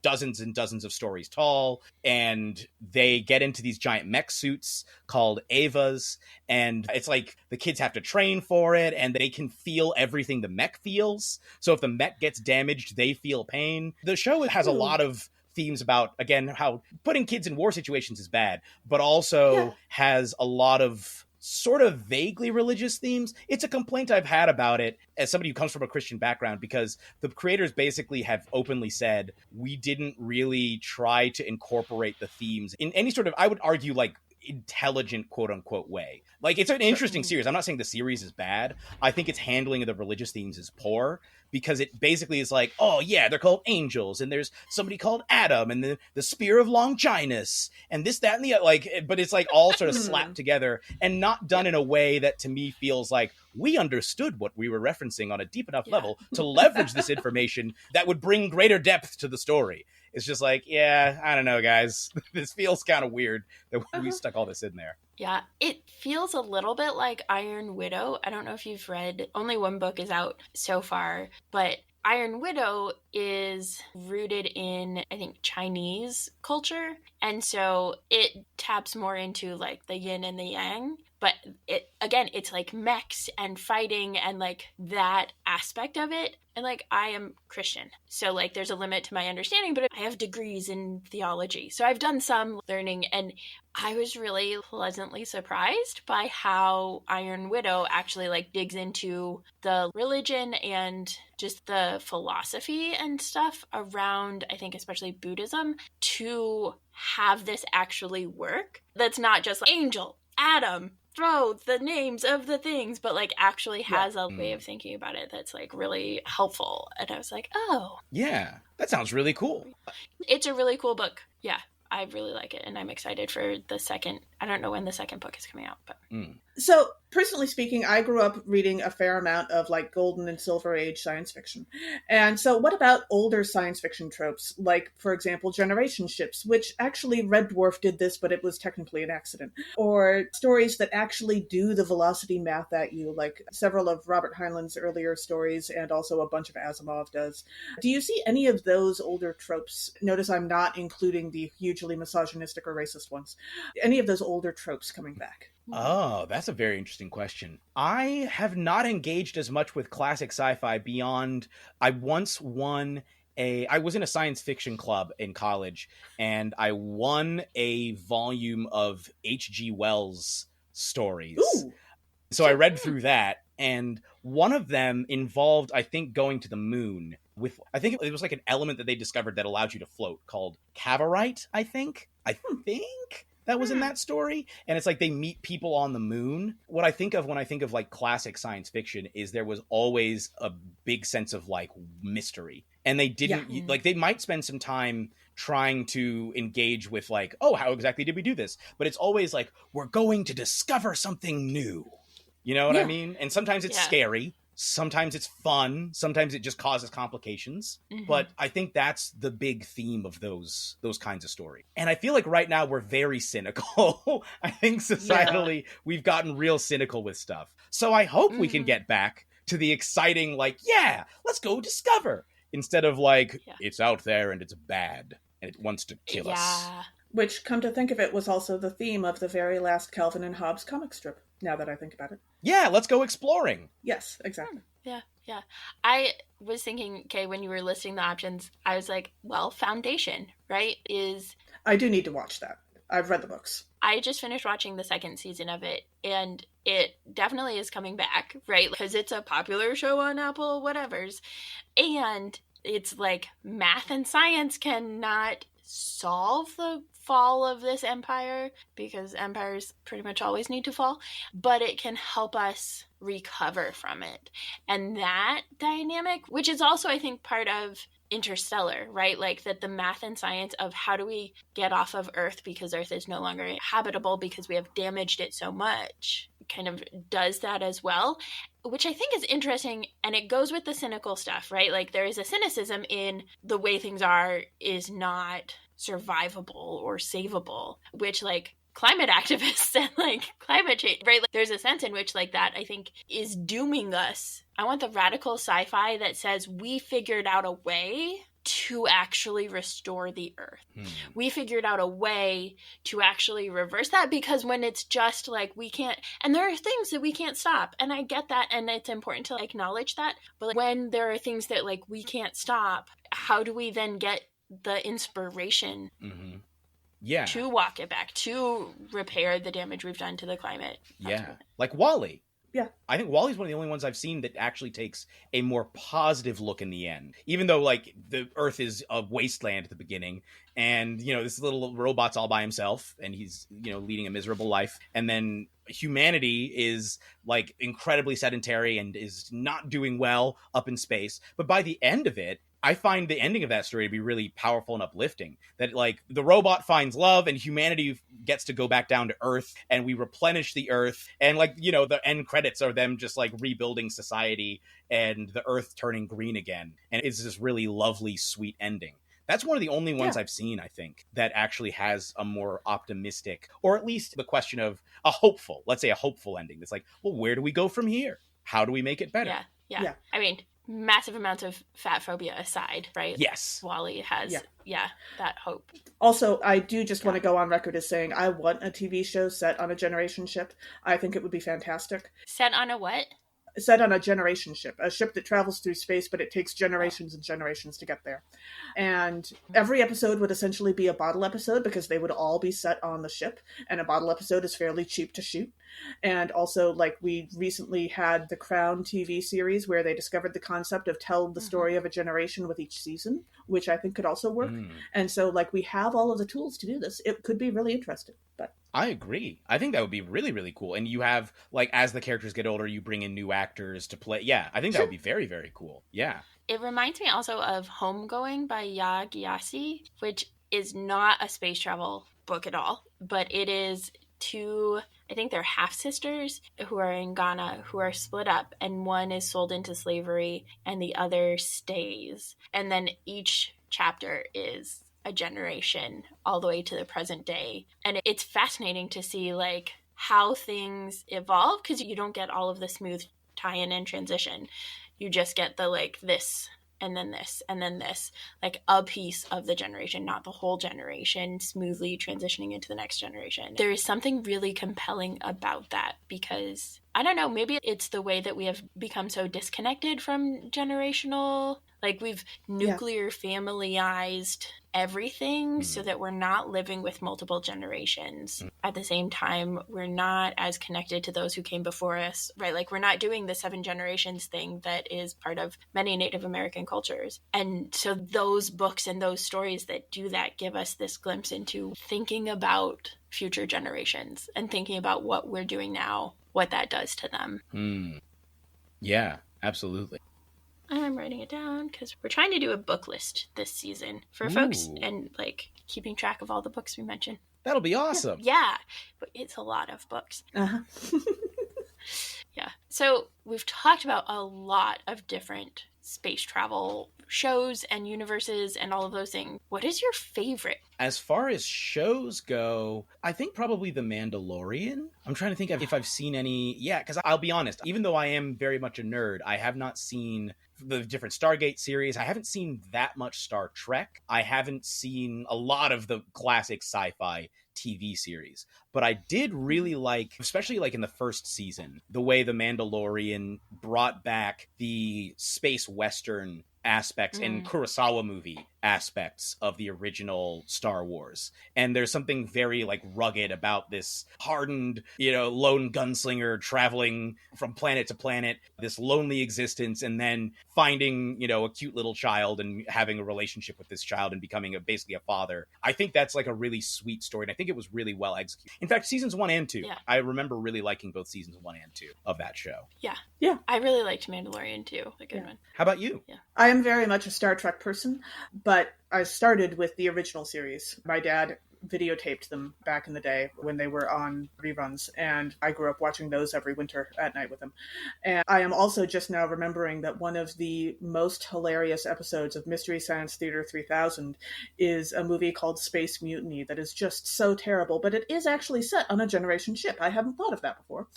dozens and dozens of stories tall, and they get into these giant mech suits called Evas, and it's like the kids have to train for it, and they can feel everything the mech feels. So if the mech gets damaged, they feel pain. The show has a lot of themes about, again, how putting kids in war situations is bad, but also has a lot of sort of vaguely religious themes. It's a complaint I've had about it as somebody who comes from a Christian background, because the creators basically have openly said, we didn't really try to incorporate the themes in any sort of, I would argue, like, intelligent quote unquote way. Like, it's an interesting series. I'm not saying the series is bad. I think its handling of the religious themes is poor, because it basically is like, oh yeah, they're called angels, and there's somebody called Adam, and the spear of Longinus, and this, that, and the other, like, but it's like all sort of slapped together and not done in a way that to me feels like we understood what we were referencing on a deep enough level to leverage this information that would bring greater depth to the story. It's just like, yeah, I don't know, guys. This feels kind of weird that we stuck all this in there. Yeah, it feels a little bit like Iron Widow. I don't know if you've read, only one book is out so far, but Iron Widow is rooted in, I think, Chinese culture. And so it taps more into like the yin and the yang. But it's like mechs and fighting and like that aspect of it. And like, I am Christian, so like there's a limit to my understanding, but I have degrees in theology. So I've done some learning, and I was really pleasantly surprised by how Iron Widow actually like digs into the religion and just the philosophy and stuff around, I think, especially Buddhism, to have this actually work. That's not just like angel, Adam, throw the names of the things, but like actually has a way of thinking about it that's like really helpful. And I was like, oh. Yeah, that sounds really cool. It's a really cool book. Yeah, I really like it. And I'm excited for the second. I don't know when the second book is coming out, but. So, personally speaking, I grew up reading a fair amount of like golden and silver age science fiction. And so what about older science fiction tropes, like, for example, generation ships, which actually Red Dwarf did this, but it was technically an accident. Or stories that actually do the velocity math at you, like several of Robert Heinlein's earlier stories, and also a bunch of Asimov does. Do you see any of those older tropes? Notice I'm not including the hugely misogynistic or racist ones. Any of those older tropes coming back? Oh, that's a very interesting question. I have not engaged as much with classic sci-fi beyond I once won I was in a science fiction club in college, and I won a volume of H.G. Wells stories. Ooh. So I read through that, and one of them involved, I think, going to the moon with, I think it was like an element that they discovered that allowed you to float called cavorite, I think. That was in that story. And it's like they meet people on the moon. What I think of when I think of like classic science fiction is there was always a big sense of like mystery. And they didn't, like, they might spend some time trying to engage with like, oh, how exactly did we do this? But it's always like, we're going to discover something new. You know what I mean? And sometimes it's scary. Sometimes it's fun. Sometimes it just causes complications. But I think that's the big theme of those kinds of stories. And I feel like right now we're very cynical. I think societally we've gotten real cynical with stuff. So I hope we can get back to the exciting, like, yeah, let's go discover. Instead of like, it's out there and it's bad and it wants to kill us. Which, come to think of it, was also the theme of the very last Calvin and Hobbes comic strip, now that I think about it. Yeah, let's go exploring. Yes, exactly. Yeah. I was thinking, okay, when you were listing the options, I was like, well, Foundation, right, is... I do need to watch that. I've read the books. I just finished watching the second season of it, and it definitely is coming back, right? Because it's a popular show on Apple, whatevers. And it's like math and science cannot solve the fall of this empire, because empires pretty much always need to fall, but it can help us recover from it. And that dynamic, which is also, I think, part of Interstellar, right? Like that the math and science of how do we get off of Earth because Earth is no longer habitable because we have damaged it so much, kind of does that as well, which I think is interesting, and it goes with the cynical stuff, right? Like there is a cynicism in the way things are is not survivable or savable, which like climate activists and like climate change, right? Like, there's a sense in which like that I think is dooming us. I want the radical sci-fi that says we figured out a way to actually restore the earth. We figured out a way to actually reverse that, because when it's just like we can't, and there are things that we can't stop, and I get that, and it's important to acknowledge that, but like, when there are things that like we can't stop, how do we then get the inspiration to walk it back, to repair the damage we've done to the climate? Like WALL-E. Yeah. I think WALL-E's one of the only ones I've seen that actually takes a more positive look in the end. Even though, like, the Earth is a wasteland at the beginning, and, you know, this little robot's all by himself, and he's, you know, leading a miserable life. And then humanity is, like, incredibly sedentary and is not doing well up in space. But by the end of it, I find the ending of that story to be really powerful and uplifting. That, like, the robot finds love and humanity gets to go back down to Earth, and we replenish the Earth. And, like, you know, the end credits are them just, like, rebuilding society and the Earth turning green again. And it's this really lovely, sweet ending. That's one of the only ones I've seen, I think, that actually has a more optimistic, or at least the question of a hopeful, let's say a hopeful ending. That's like, well, where do we go from here? How do we make it better? Yeah. I mean, massive amounts of fat phobia aside, right? Yes. WALL-E has, that hope. Also, I do just want to go on record as saying I want a TV show set on a generation ship. I think it would be fantastic. Set on a what? Set on a generation ship, a ship that travels through space, but it takes generations and generations to get there. And every episode would essentially be a bottle episode, because they would all be set on the ship, and a bottle episode is fairly cheap to shoot. And also, like, we recently had the Crown TV series where they discovered the concept of tell the story of a generation with each season, which I think could also work. And so, like, we have all of the tools to do this. It could be really interesting. But I agree. I think that would be really, really cool. And you have, like, as the characters get older, you bring in new actors to play. Yeah, I think that would be very, very cool. Yeah. It reminds me also of Homegoing by Yaa Gyasi, which is not a space travel book at all, but it is two, I think they're half-sisters who are in Ghana, who are split up, and one is sold into slavery and the other stays. And then each chapter is a generation all the way to the present day. And it's fascinating to see, like, how things evolve, because you don't get all of the smooth tie-in and transition. You just get the, like, this and then this and then this, like a piece of the generation, not the whole generation, smoothly transitioning into the next generation. There is something really compelling about that, because I don't know, maybe it's the way that we have become so disconnected from generational, like we've nuclear familyized everything so that we're not living with multiple generations. At the same time, we're not as connected to those who came before us, right? Like, we're not doing the 7 generations thing that is part of many Native American cultures. And so those books and those stories that do that give us this glimpse into thinking about future generations and thinking about what we're doing now, what that does to them. Yeah, absolutely. I'm writing it down because we're trying to do a book list this season for folks, and like keeping track of all the books we mentioned. That'll be awesome. Yeah, but it's a lot of books. Yeah. So we've talked about a lot of different space travel shows and universes and all of those things. What is your favorite? As far as shows go, I think probably The Mandalorian. I'm trying to think of if I've seen any. Yeah, because I'll be honest, even though I am very much a nerd, I have not seen the different Stargate series. I haven't seen that much Star Trek. I haven't seen a lot of the classic sci-fi TV series. But I did really like, especially like in the first season, the way The Mandalorian brought back the space western aspects and Kurosawa movie aspects of the original Star Wars. And there's something very like rugged about this hardened, lone gunslinger traveling from planet to planet, this lonely existence, and then finding, a cute little child and having a relationship with this child and becoming basically a father. I think that's like a really sweet story. And I think it was really well executed. In fact, seasons 1 and 2, I remember really liking both seasons 1 and 2 of that show. Yeah. I really liked Mandalorian too. A good one. How about you? Yeah. I am very much a Star Trek person, but I started with the original series. My dad videotaped them back in the day when they were on reruns, and I grew up watching those every winter at night with them. And I am also just now remembering that one of the most hilarious episodes of Mystery Science Theater 3000 is a movie called Space Mutiny that is just so terrible, but it is actually set on a Generation ship. I hadn't thought of that before.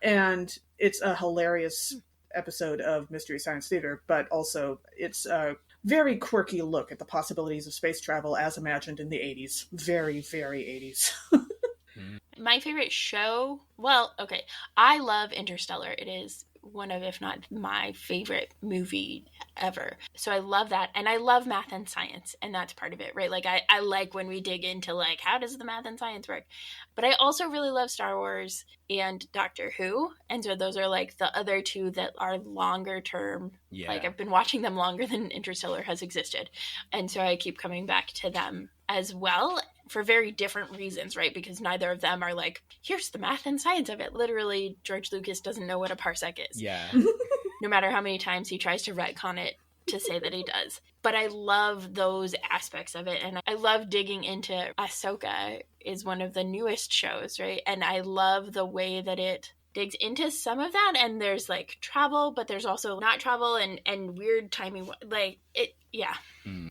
And it's a hilarious episode of Mystery Science Theater, but also it's a very quirky look at the possibilities of space travel as imagined in the 80s. Very, very 80s. My favorite show, well, okay, I love Interstellar. It is one of, if not my favorite movie ever. So I love that. And I love math and science. And that's part of it, right? Like I like when we dig into like, how does the math and science work? But I also really love Star Wars and Doctor Who. And so those are like the other two that are longer term. Yeah. Like I've been watching them longer than Interstellar has existed. And so I keep coming back to them as well for very different reasons, right? Because neither of them are like, here's the math and science of it. Literally, George Lucas doesn't know what a parsec is. Yeah. No matter how many times he tries to retcon it to say that he does. But I love those aspects of it. And I love digging into Ahsoka is one of the newest shows, right? And I love the way that it digs into some of that. And there's like travel, but there's also not travel and weird timing. Like it, yeah.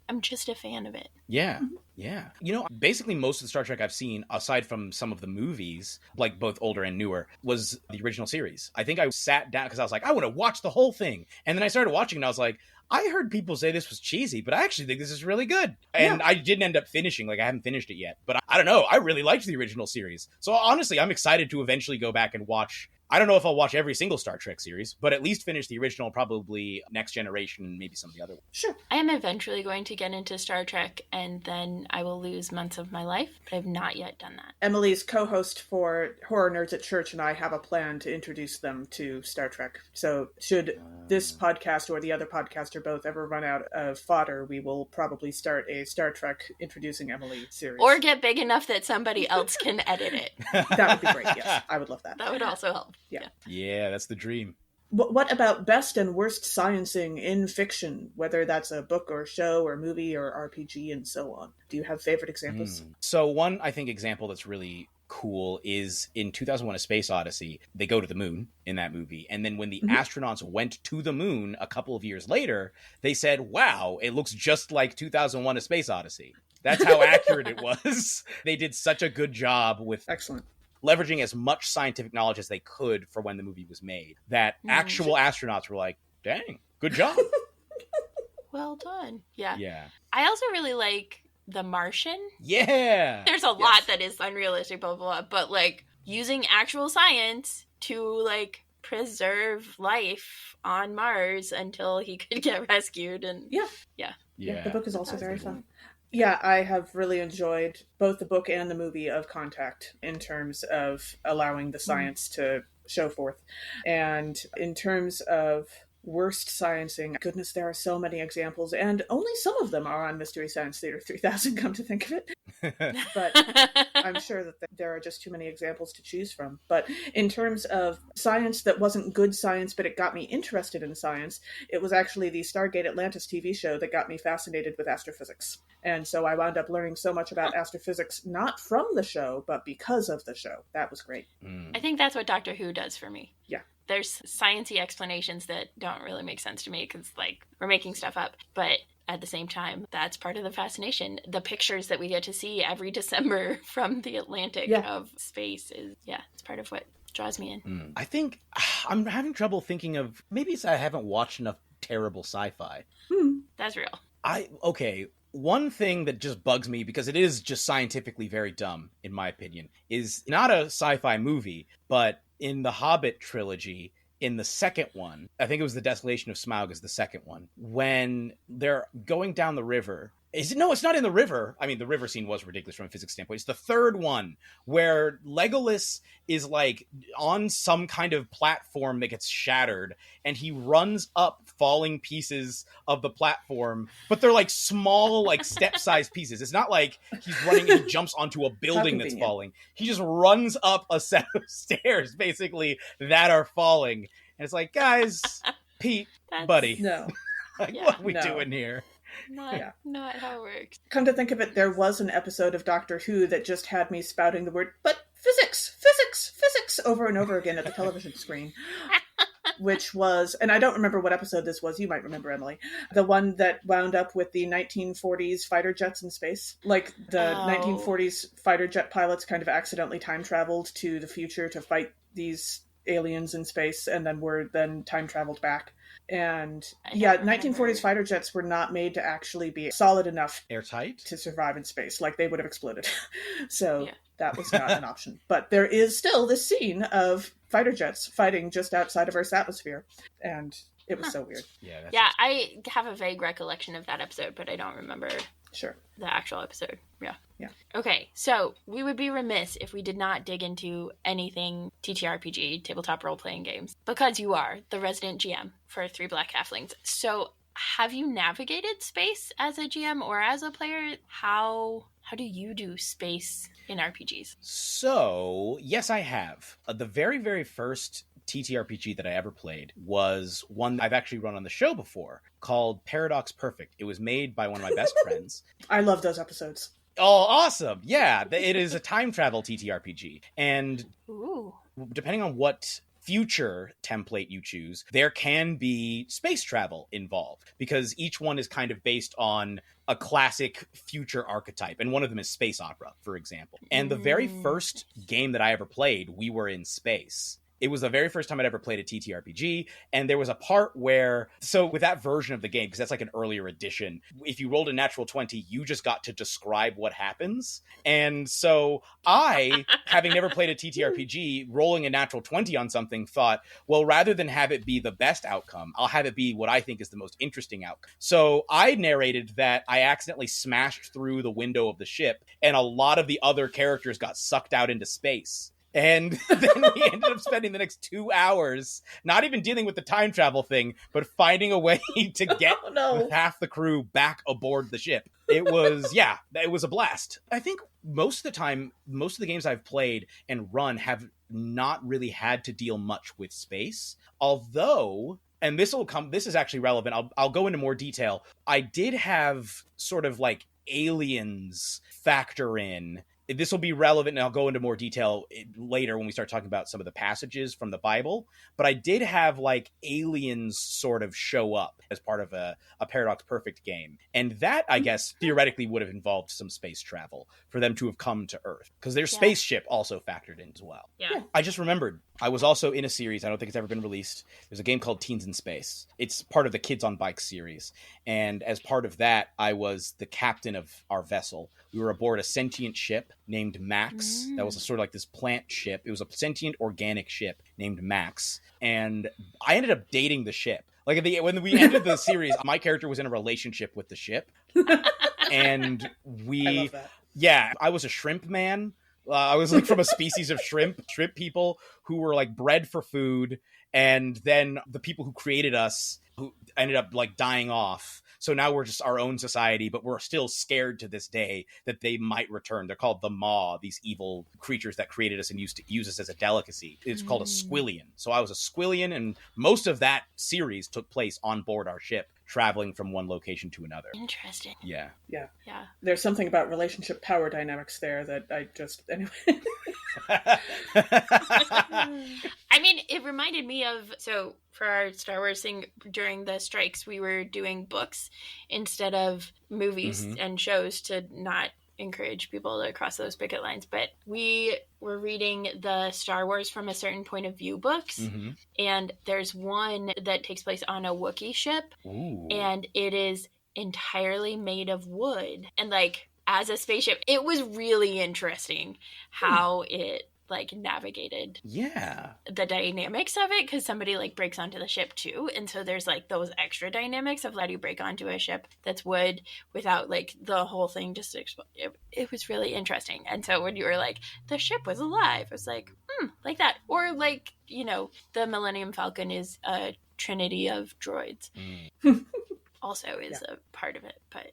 I'm just a fan of it. Yeah. Yeah. You know, basically most of the Star Trek I've seen, aside from some of the movies, like both older and newer, was the original series. I think I sat down because I was like, I want to watch the whole thing. And then I started watching and I was like, I heard people say this was cheesy, but I actually think this is really good. And I didn't end up finishing, like I haven't finished it yet. But I don't know, I really liked the original series. So honestly, I'm excited to eventually go back and watch. I don't know if I'll watch every single Star Trek series, but at least finish the original, probably Next Generation, and maybe some of the other ones. Sure. I am eventually going to get into Star Trek, and then I will lose months of my life, but I've not yet done that. Emily's co-host for Horror Nerds at Church and I have a plan to introduce them to Star Trek. So should this podcast or the other podcast or both ever run out of fodder, we will probably start a Star Trek Introducing Emily series. Or get big enough that somebody else can edit it. That would be great, yes. I would love that. That would also help. Yeah, that's the dream. What about best and worst sciencing in fiction, whether that's a book or show or movie or RPG and so on? Do you have favorite examples? So one, I think, example that's really cool is in 2001 A Space Odyssey, they go to the moon in that movie. And then when the astronauts went to the moon a couple of years later, they said, wow, it looks just like 2001 A Space Odyssey. That's how accurate it was. They did such a good job with excellent leveraging as much scientific knowledge as they could for when the movie was made, that actual astronauts were like, dang, good job. Well done. Yeah. Yeah. I also really like The Martian. Yeah. There's a lot that is unrealistic, blah, blah, blah, but like using actual science to like preserve life on Mars until he could get rescued. And yeah, the book is also very fun. Yeah, I have really enjoyed both the book and the movie of Contact in terms of allowing the science to show forth. And in terms of worst sciencing, goodness, there are so many examples, and only some of them are on Mystery Science Theater 3000, come to think of it. But I'm sure that there are just too many examples to choose from. But in terms of science that wasn't good science, but it got me interested in science, it was actually the Stargate Atlantis TV show that got me fascinated with astrophysics. And so I wound up learning so much about astrophysics, not from the show, but because of the show. That was great. I think that's what Doctor Who does for me. Yeah. There's sciencey explanations that don't really make sense to me because, like, we're making stuff up. But at the same time, that's part of the fascination. The pictures that we get to see every December from the Atlantic of space is, it's part of what draws me in. I think I'm having trouble thinking of, maybe it's I haven't watched enough terrible sci-fi. That's real. One thing that just bugs me, because it is just scientifically very dumb, in my opinion, is not a sci-fi movie, but in the Hobbit trilogy, in the second one, I think it was The Desolation of Smaug is the second one, when they're going down the river. No, it's not in the river. I mean, the river scene was ridiculous from a physics standpoint. It's the third one where Legolas is like on some kind of platform that gets shattered and he runs up falling pieces of the platform, but they're like small, like step-sized pieces. It's not like he's running and he jumps onto a building that's falling. He just runs up a set of stairs, basically, that are falling. And it's like, guys, Pete, buddy. No. What are we doing here? Not how it works. Come to think of it, there was an episode of Doctor Who that just had me spouting the word, but physics, physics, physics, over and over again at the television screen. Which was, and I don't remember what episode this was, you might remember, Emily, the one that wound up with the 1940s fighter jets in space. Like, the 1940s fighter jet pilots kind of accidentally time traveled to the future to fight these aliens in space, and then were then time traveled back. And 1940s fighter jets were not made to actually be solid enough airtight to survive in space. Like, they would have exploded. So that was not an option. But there is still this scene of fighter jets fighting just outside of Earth's atmosphere. And it was so weird. I have a vague recollection of that episode, but I don't remember the actual episode. Yeah. Okay, so we would be remiss if we did not dig into anything TTRPG, tabletop role-playing games, because you are the resident GM for Three Black Halflings. So have you navigated space as a GM or as a player? How do you do space in RPGs? So, yes, I have. The very, very first TTRPG that I ever played was one I've actually run on the show before, called Paradox Perfect. It was made by one of my best friends. I love those episodes. Oh, awesome. Yeah, it is a time travel TTRPG. And depending on what future template you choose, there can be space travel involved, because each one is kind of based on a classic future archetype, and one of them is space opera, for example. And the very first game that I ever played, we were in space. It was the very first time I'd ever played a TTRPG, and there was a part where, so with that version of the game, because that's like an earlier edition, if you rolled a natural 20, you just got to describe what happens. And so I, having never played a TTRPG, rolling a natural 20 on something, thought, well, rather than have it be the best outcome, I'll have it be what I think is the most interesting outcome. So I narrated that I accidentally smashed through the window of the ship, and a lot of the other characters got sucked out into space. And then we ended up spending the next 2 hours not even dealing with the time travel thing, but finding a way to get with half the crew back aboard the ship. It was, it was a blast. I think most of the time, most of the games I've played and run have not really had to deal much with space. Although, and this is actually relevant, I'll go into more detail. I did have sort of like aliens factor in. This will be relevant, and I'll go into more detail later when we start talking about some of the passages from the Bible. But I did have like aliens sort of show up as part of a Paradox Perfect game. And that, I guess, theoretically would have involved some space travel for them to have come to Earth, because their spaceship also factored in as well. Yeah. I just remembered, I was also in a series, I don't think it's ever been released. There's a game called Teens in Space. It's part of the Kids on Bikes series. And as part of that, I was the captain of our vessel. We were aboard a sentient ship named Max. That was sort of like this plant ship. It was a sentient organic ship named Max. And I ended up dating the ship. Like when we ended the series, my character was in a relationship with the ship. And I love that. Yeah, I was a shrimp man. I was like from a species of shrimp people who were like bred for food. And then the people who created us, who ended up like dying off. So now we're just our own society, but we're still scared to this day that they might return. They're called the Maw, these evil creatures that created us and used to use us as a delicacy. It's called a squillion. So I was a squillion, and most of that series took place on board our ship, traveling from one location to another. Interesting. Yeah. There's something about relationship power dynamics there that I just, anyway. I mean, it reminded me of, so for our Star Wars thing during the strikes, we were doing books instead of movies and shows to not encourage people to cross those picket lines. But we were reading the Star Wars from a certain point of view books. And there's one that takes place on a Wookiee ship. Ooh. And it is entirely made of wood. And like, as a spaceship, it was really interesting how it like navigated the dynamics of it, because somebody like breaks onto the ship too, and so there's like those extra dynamics of how do you break onto a ship that's wood without like the whole thing just it was really interesting. And so when you were like the ship was alive, it was like like that, or like, you know, the Millennium Falcon is a trinity of droids. Also is a part of it, but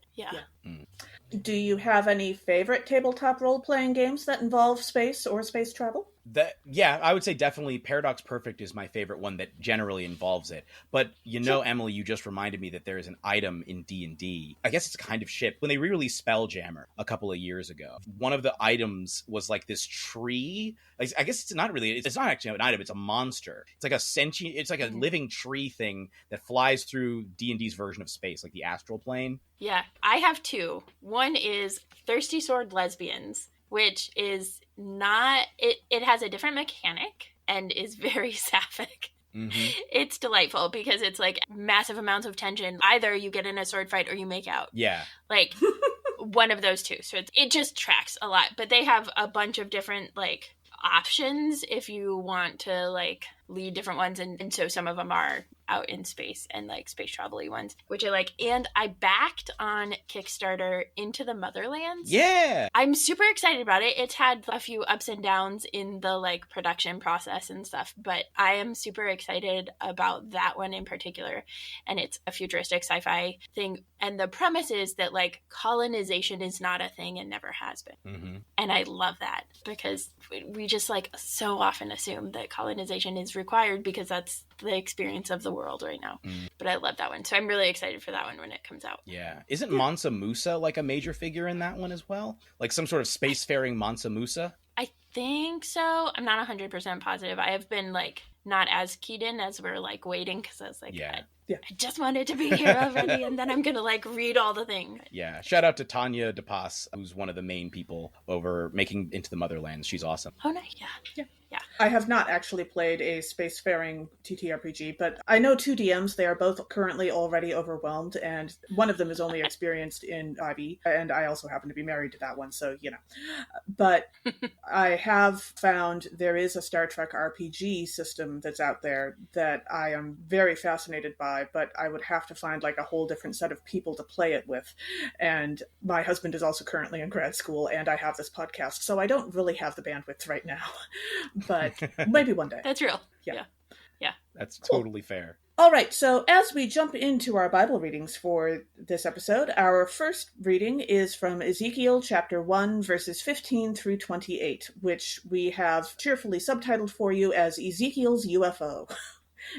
Do you have any favorite tabletop role-playing games that involve space or space travel? I would say definitely Paradox Perfect is my favorite one that generally involves it. But sure. Emily, you just reminded me that there is an item in D&D. I guess it's kind of shit. When they re-released Spelljammer a couple of years ago, one of the items was like this tree. Like, I guess it's not actually an item. It's a monster. It's like it's like a living tree thing that flies through D&D's version of space, like the astral plane. Yeah, I have two. One is Thirsty Sword Lesbians, which is not, it has a different mechanic and is very sapphic. Mm-hmm. It's delightful because it's like massive amounts of tension. Either you get in a sword fight or you make out. Yeah. Like one of those two. So it just tracks a lot. But they have a bunch of different like options if you want to like lead different ones. And so some of them are out in space and like space travel-y ones, which I like. And I backed on Kickstarter Into the Motherlands. Yeah. I'm super excited about it. It's had a few ups and downs in the like production process and stuff, but I am super excited about that one in particular. And it's a futuristic sci-fi thing. And the premise is that like colonization is not a thing and never has been. Mm-hmm. And I love that because we just like so often assume that colonization is required because that's the experience of the world right now. But I love that one. So I'm really excited for that one when it comes out. Yeah. Isn't Mansa Musa like a major figure in that one as well? Like some sort of spacefaring Mansa Musa? I think so. I'm not 100% positive. I have been like not as keyed in as we're like waiting because I was like, Yeah. I just wanted to be here already, and then I'm going to like read all the things. Yeah. Shout out to Tanya DePass, who's one of the main people over making Into the Motherlands. She's awesome. Oh, nice. Yeah. I have not actually played a spacefaring TTRPG, but I know two DMs. They are both currently already overwhelmed, and one of them is only experienced in IB, and I also happen to be married to that one, so, you know. But I have found there is a Star Trek RPG system that's out there that I am very fascinated by, but I would have to find like a whole different set of people to play it with. And my husband is also currently in grad school, and I have this podcast, so I don't really have the bandwidth right now. But maybe one day. That's real. Yeah. That's totally fair. All right, so as we jump into our Bible readings for this episode, our first reading is from Ezekiel chapter 1, verses 15 through 28, which we have cheerfully subtitled for you as Ezekiel's UFO.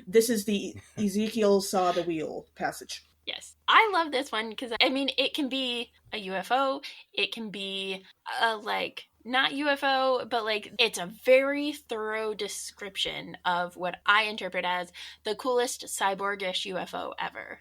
This is the Ezekiel saw the wheel passage. Yes. I love this one because, I mean, it can be a UFO. It can be a, like, not UFO, but, like, it's a very thorough description of what I interpret as the coolest cyborgish UFO ever.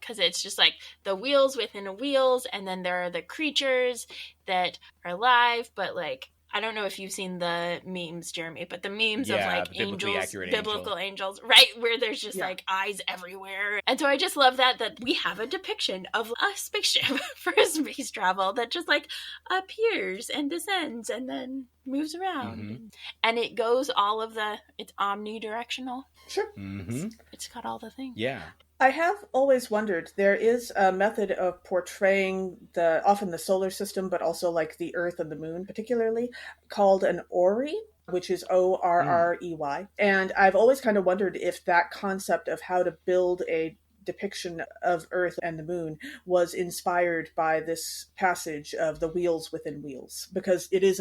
Because it's just, like, the wheels within wheels, and then there are the creatures that are alive, but, like, I don't know if you've seen the memes, Jeremy, but the memes of like angels, biblical angels, right? Where there's just like eyes everywhere. And so I just love that we have a depiction of a spaceship for space travel that just like appears and descends and then moves around. Mm-hmm. And it goes it's omnidirectional. Sure. Mm-hmm. It's got all the things. Yeah. I have always wondered, there is a method of portraying often the solar system, but also like the Earth and the Moon particularly, called an orrery, which is ORREY. And I've always kind of wondered if that concept of how to build a depiction of Earth and the Moon was inspired by this passage of the wheels within wheels, because it is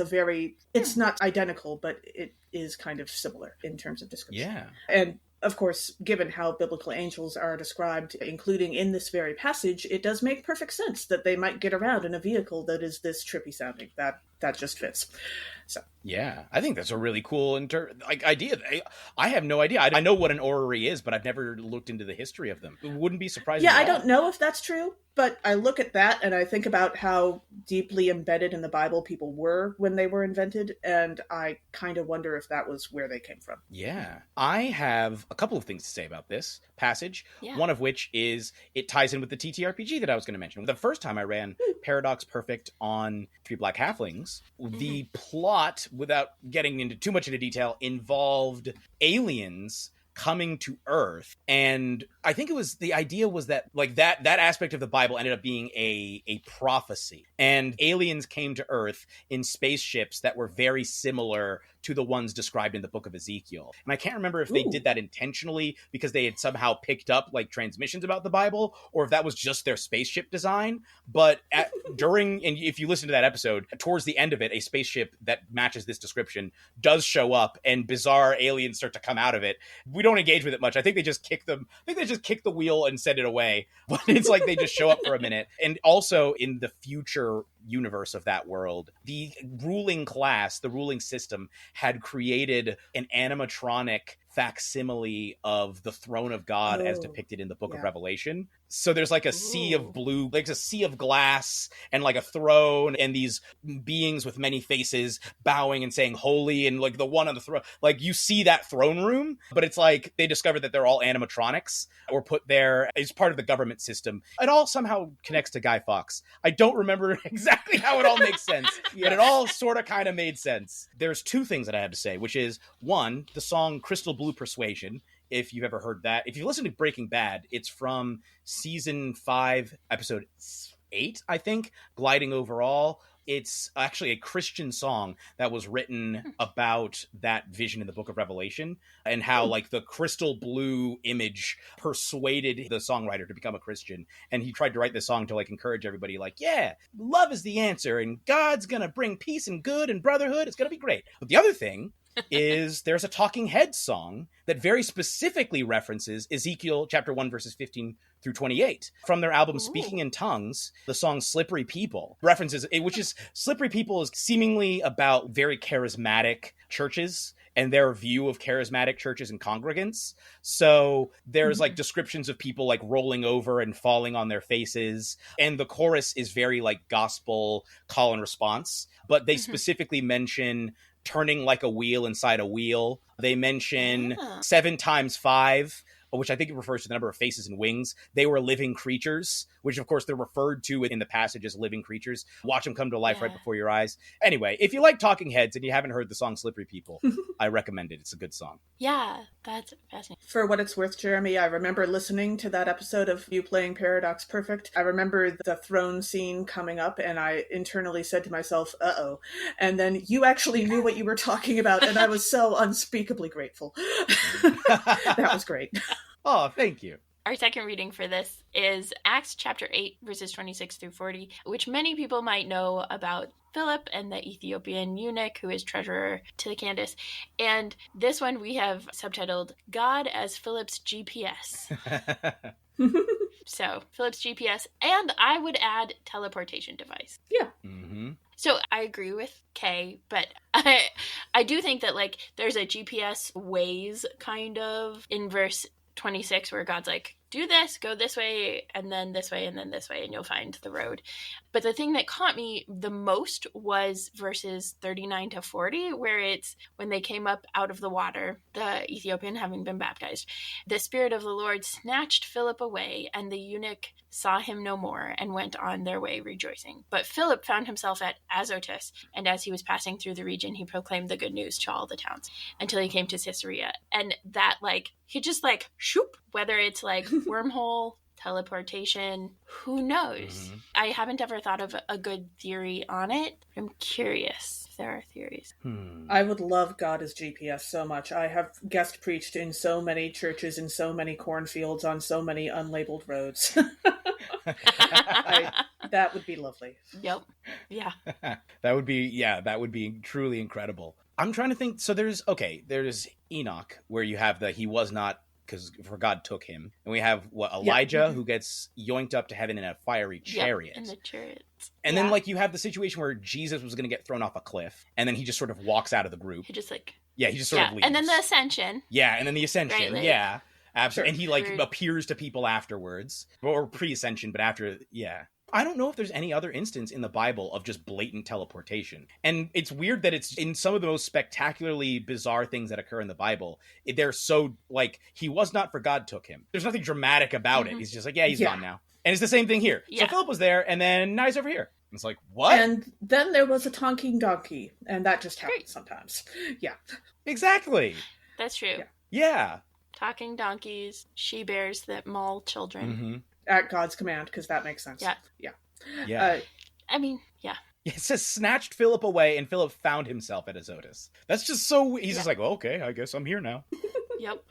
it's not identical, but it is kind of similar in terms of description. Yeah. And of course, given how biblical angels are described, including in this very passage, it does make perfect sense that they might get around in a vehicle that is this trippy sounding. That just fits. So yeah, I think that's a really cool idea. I have no idea. I know what an orrery is, but I've never looked into the history of them. It wouldn't be surprising. Yeah, I don't know if that's true, but I look at that and I think about how deeply embedded in the Bible people were when they were invented, and I kind of wonder if that was where they came from. Yeah. I have a couple of things to say about this passage, one of which is it ties in with the TTRPG that I was going to mention. The first time I ran Paradox Perfect on Three Black Halflings, the plot, without getting into too much into detail, involved aliens coming to Earth, and I think the idea was that like that aspect of the Bible ended up being a prophecy, and aliens came to Earth in spaceships that were very similar to the ones described in the book of Ezekiel. And I can't remember if they did that intentionally because they had somehow picked up like transmissions about the Bible, or if that was just their spaceship design. But and if you listen to that episode, towards the end of it, a spaceship that matches this description does show up, and bizarre aliens start to come out of it. We don't engage with it much. I think they just kick the wheel and send it away. But it's like they just show up for a minute. And also in the future universe of that world, the ruling class, the ruling system, had created an animatronic facsimile of the throne of God as depicted in the book of Revelation. So there's like a sea of blue, like a sea of glass, and like a throne, and these beings with many faces bowing and saying holy, and like the one on the throne, like you see that throne room, but it's like they discovered that they're all animatronics or put there as part of the government system. It all somehow connects to Guy Fawkes. I don't remember exactly how it all makes sense, but it all sort of kind of made sense. There's two things that I have to say, which is, one, the song Crystal Blue Persuasion, if you've ever heard that. If you listen to Breaking Bad, it's from season 5, episode 8, I think, Gliding Overall. It's actually a Christian song that was written about that vision in the book of Revelation, and how like the crystal blue image persuaded the songwriter to become a Christian. And he tried to write this song to like encourage everybody, like, yeah, love is the answer, and God's gonna bring peace and good and brotherhood. It's gonna be great. But the other thing is there's a Talking Heads song that very specifically references Ezekiel chapter 1 verses 15 through 28 from their album Speaking in Tongues. The song Slippery People references it, which is Slippery People is seemingly about very charismatic churches and their view of charismatic churches and congregants. So there's like descriptions of people like rolling over and falling on their faces. And the chorus is very like gospel call and response, but they specifically mention turning like a wheel inside a wheel. They mention 7 times 5, which I think it refers to the number of faces and wings. They were living creatures, which of course they're referred to in the passage as living creatures. Watch them come to life right before your eyes. Anyway, if you like Talking Heads and you haven't heard the song Slippery People, I recommend it. It's a good song. Yeah, that's fascinating. For what it's worth, Jeremy, I remember listening to that episode of you playing Paradox Perfect. I remember the throne scene coming up, and I internally said to myself, uh-oh. And then you actually knew what you were talking about, and I was so unspeakably grateful. That was great. Oh, thank you. Our second reading for this is Acts chapter 8, verses 26 through 40, which many people might know about Philip and the Ethiopian eunuch who is treasurer to Candace. And this one we have subtitled God as Philip's GPS. So, Philip's GPS, and I would add teleportation device. Yeah. Mm-hmm. So I agree with Kay, but I do think that like there's a GPS Waze kind of in verse 26 where God's like, do this, go this way, and then this way, and then this way, and you'll find the road. But the thing that caught me the most was verses 39 to 40, where it's when they came up out of the water, the Ethiopian having been baptized. The Spirit of the Lord snatched Philip away, and the eunuch saw him no more and went on their way rejoicing. But Philip found himself at Azotus, and as he was passing through the region, he proclaimed the good news to all the towns until he came to Caesarea. And that, like, he just like, shoop, whether it's like wormhole, teleportation, who knows? I haven't ever thought of a good theory on it. I'm curious if there are theories. I would love God as GPS so much. I have guest preached in so many churches, in so many cornfields, on so many unlabeled roads. That would be lovely. Yep. Yeah. That would be truly incredible. I'm trying to think. So there's Enoch, where you have he was not, for God took him. And we have Elijah, who gets yoinked up to heaven in a fiery chariot. In the chariot. And then like you have the situation where Jesus was going to get thrown off a cliff, and then he just sort of walks out of the group. He just like... Yeah, he just sort of leaves. And then the ascension. Yeah, and then the ascension. Right, like, yeah, absolutely. And he like appears to people afterwards. Or pre-ascension, but after, yeah. I don't know if there's any other instance in the Bible of just blatant teleportation. And it's weird that it's in some of the most spectacularly bizarre things that occur in the Bible. They're so, like, he was not, for God took him. There's nothing dramatic about it. He's just like, he's gone now. And it's the same thing here. Yeah. So Philip was there, and then now he's over here. It's like, what? And then there was a talking donkey, and that just happens sometimes. Yeah. Exactly. That's true. Yeah. Talking donkeys, she-bears that maul children. At God's command, because that makes sense. Yeah. Yeah. I mean, yeah. It says snatched Philip away, and Philip found himself at Azotus. That's just so... He's just like, well, okay, I guess I'm here now. Yep.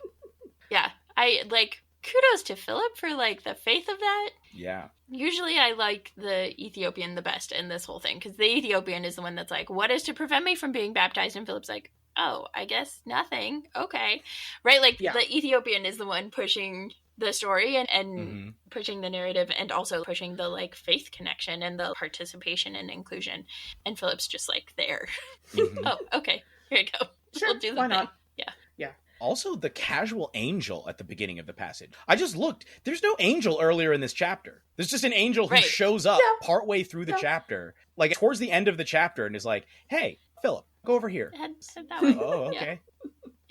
Yeah. Kudos to Philip for, the faith of that. Yeah. Usually I like the Ethiopian the best in this whole thing, because the Ethiopian is the one that's like, what is to prevent me from being baptized? And Philip's like, oh, I guess nothing. Okay. Right? The Ethiopian is the one pushing the story and pushing the narrative, and also pushing the faith connection and the participation and inclusion. And Philip's just there. Oh, okay. Here you go. Sure, We'll do the why thing. not? Yeah. Yeah. Also, the casual angel at the beginning of the passage. I just looked. There's no angel earlier in this chapter. There's just an angel who shows up partway through the chapter, towards the end of the chapter, and is like, hey, Philip, go over here. Head that way. Oh, okay.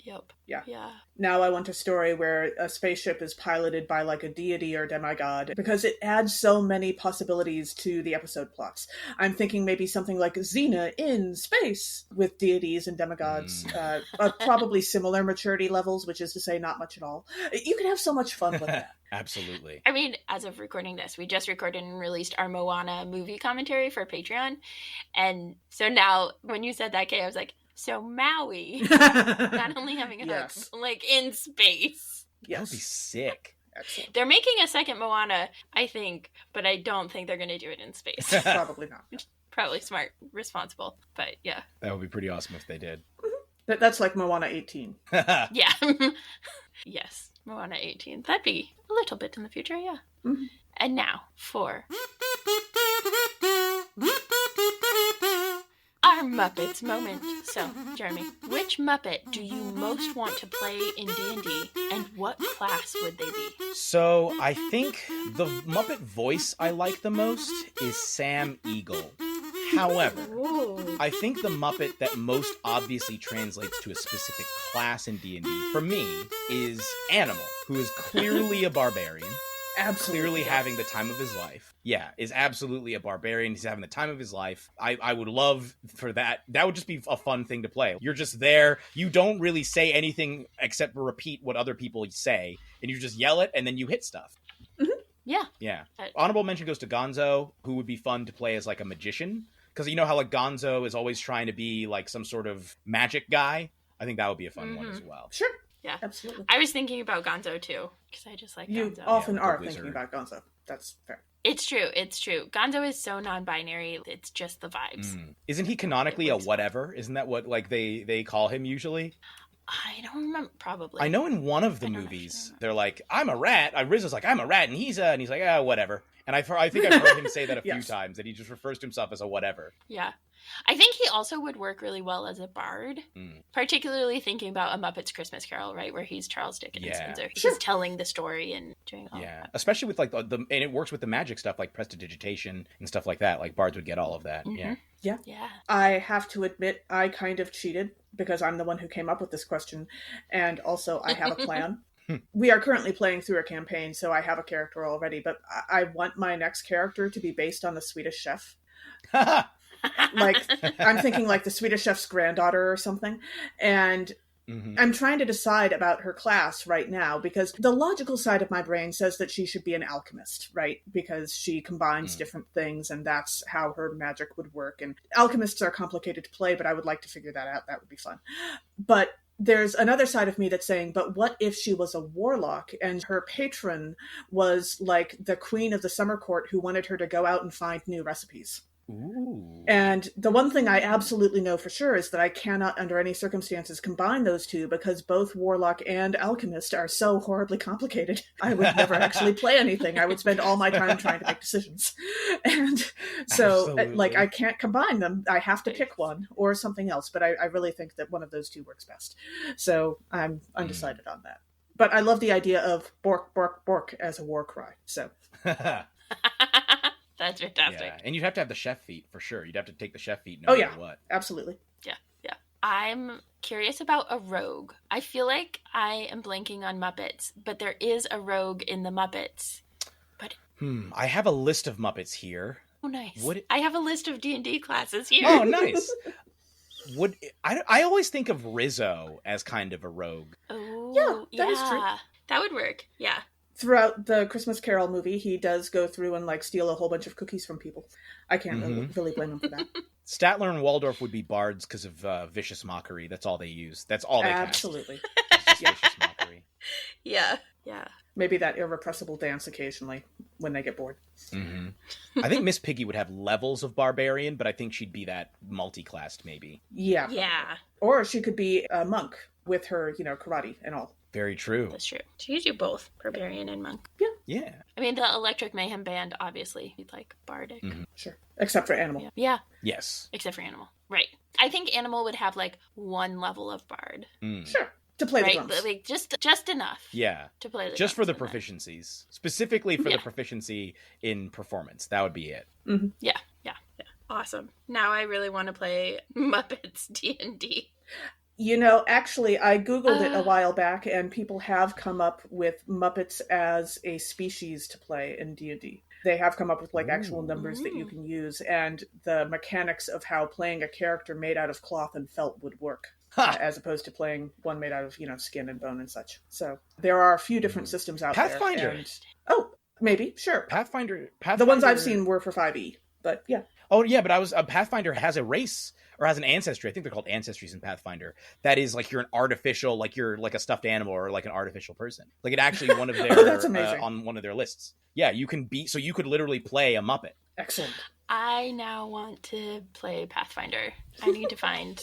Yep. Yeah. Now I want a story where a spaceship is piloted by a deity or demigod, because it adds so many possibilities to the episode plots. I'm thinking maybe something like Xena in space with deities and demigods, of probably similar maturity levels, which is to say not much at all. You could have so much fun with that. Absolutely. I mean, as of recording this, we just recorded and released our Moana movie commentary for Patreon. And so now when you said that, Kay, I was like, so Maui, not only having a hook, in space. That would be sick. Excellent. They're making a second Moana, I think, but I don't think they're going to do it in space. Probably not. Probably smart, responsible, but yeah. That would be pretty awesome if they did. That's like Moana 18. Yeah. Yes, Moana 18. That'd be a little bit in the future, yeah. Mm-hmm. And now for... our Muppets moment. So, Jeremy, which Muppet do you most want to play in D&D, and what class would they be? So, I think the Muppet voice I like the most is Sam Eagle. However, I think the Muppet that most obviously translates to a specific class in D&D, for me, is Animal, who is clearly a barbarian. Clearly having the time of his life. Yeah, is absolutely a barbarian. He's having the time of his life. I would love for that. That would just be a fun thing to play. You're just there. You don't really say anything except repeat what other people say. And you just yell it, and then you hit stuff. Mm-hmm. Yeah. Yeah. Honorable mention goes to Gonzo, who would be fun to play as a magician. Because you know how Gonzo is always trying to be some sort of magic guy? I think that would be a fun one as well. Sure. Yeah, absolutely. I was thinking about Gonzo too, because I just like Gonzo. You often are thinking about Gonzo. That's fair. It's true. Gonzo is so non-binary. It's just the vibes. Isn't he canonically a whatever? Isn't that what they call him usually? I don't remember. Probably. I know in one of the movies they're like, "I'm a rat." Rizzo's like, "I'm a rat," and he's like, "Ah, whatever." And I think I've heard him say that a few times, that he just refers to himself as a whatever. Yeah. I think he also would work really well as a bard, particularly thinking about A Muppet's Christmas Carol, right, where he's Charles Dickens, and so he's telling the story and doing all that. Especially with and it works with the magic stuff like prestidigitation and stuff like that. Bards would get all of that. Mm-hmm. Yeah. I have to admit, I kind of cheated because I'm the one who came up with this question, and also I have a plan. We are currently playing through a campaign, so I have a character already, but I want my next character to be based on the Swedish Chef. I'm thinking the Swedish Chef's granddaughter or something. And I'm trying to decide about her class right now, because the logical side of my brain says that she should be an alchemist, right? Because she combines different things, and that's how her magic would work. And alchemists are complicated to play, but I would like to figure that out. That would be fun. But there's another side of me that's saying, but what if she was a warlock and her patron was the queen of the summer court who wanted her to go out and find new recipes? Ooh. And the one thing I absolutely know for sure is that I cannot, under any circumstances, combine those two, because both warlock and alchemist are so horribly complicated. I would never actually play anything. I would spend all my time trying to make decisions. And so, I can't combine them. I have to pick one or something else, but I really think that one of those two works best. So I'm undecided on that. But I love the idea of bork, bork, bork as a war cry. So... That's fantastic. Yeah, and you'd have to have the chef feat for sure. You'd have to take the chef feat no matter what. Absolutely. Yeah. I'm curious about a rogue. I feel like I am blanking on Muppets, but there is a rogue in the Muppets. But I have a list of Muppets here. Oh, nice. I have a list of D&D classes here. Oh, nice. I always think of Rizzo as kind of a rogue. Oh, that is true. That would work. Yeah. Throughout the Christmas Carol movie, he does go through and like steal a whole bunch of cookies from people. I can't really blame him for that. Statler and Waldorf would be bards because of vicious mockery. That's all they use. That's all they Absolutely. Cast. Vicious mockery. Yeah. Maybe that irrepressible dance occasionally when they get bored. I think Miss Piggy would have levels of barbarian, but I think she'd be that multi-classed maybe. Yeah. Or she could be a monk with her, karate and all. Very true. That's true. She could do both, barbarian and monk. Yeah. I mean, the Electric Mayhem Band, obviously, you'd like bardic. Sure. Except for Animal. Yeah. Yes. Except for Animal. Right. I think Animal would have like one level of bard. Sure. To play the drums. Like, just enough. Yeah. To play the just drums for the proficiencies. Specifically for the proficiency in performance. That would be it. Yeah. Awesome. Now I really want to play Muppets D&D. Actually, I Googled it a while back, and people have come up with Muppets as a species to play in D&D. They have come up with like actual numbers that you can use, and the mechanics of how playing a character made out of cloth and felt would work, as opposed to playing one made out of skin and bone and such. So there are a few different systems out Pathfinder. there. Maybe, sure. Pathfinder. The ones I've seen were for 5e, but yeah. Oh yeah, but Pathfinder has a race or has an ancestry. I think they're called ancestries in Pathfinder. That is like you're an artificial, like you're like a stuffed animal or like an artificial person. Like it actually one of their that's amazing. On one of their lists. Yeah, you can be so you could literally play a Muppet. Excellent. I now want to play Pathfinder. I need to find.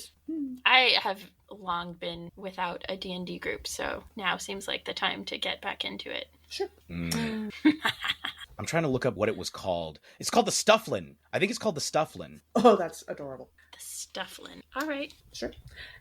I have long been without a D&D group, so now seems like the time to get back into it. Sure. I'm trying to look up what it was called. It's called the Stufflin. I think it's called the Stufflin. Oh, that's adorable. The Stufflin. All right. Sure.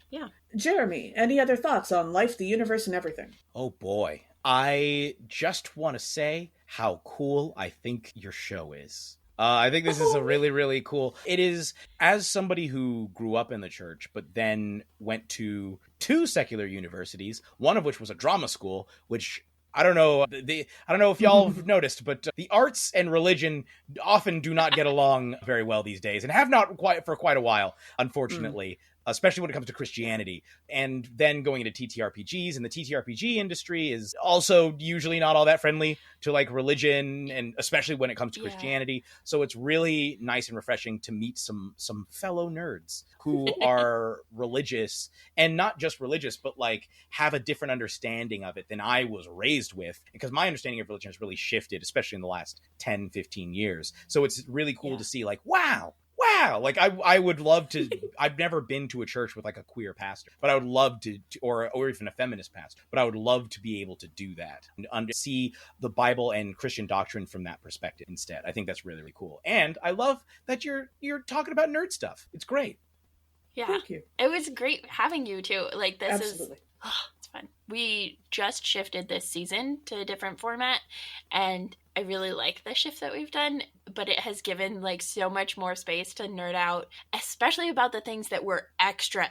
Yeah. Jeremy, any other thoughts on life, the universe, and everything? Oh boy. I just want to say how cool I think your show is. I think this is a really, really cool. It is, as somebody who grew up in the church, but then went to 2 secular universities, one of which was a drama school, which I don't know if y'all have noticed, but the arts and religion often do not get along very well these days, and have not for quite a while, unfortunately. Especially when it comes to Christianity, and then going into TTRPGs, and the TTRPG industry is also usually not all that friendly to like religion, and especially when it comes to Christianity. So it's really nice and refreshing to meet some fellow nerds who are religious, and not just religious, but like have a different understanding of it than I was raised with, because my understanding of religion has really shifted, especially in the last 10, 15 years. So it's really cool to see like, wow, like I would love to. I've never been to a church with like a queer pastor, but I would love to, or even a feminist pastor, but I would love to be able to do that and see the Bible and Christian doctrine from that perspective instead. I think that's really, really cool. And I love that you're talking about nerd stuff. It's great. Yeah. Thank you. It was great having you too. Like this Absolutely. it's fun. We just shifted this season to a different format, and I really like the shift that we've done, but it has given like so much more space to nerd out, especially about the things that we're extra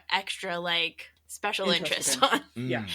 like special interest on. Yeah.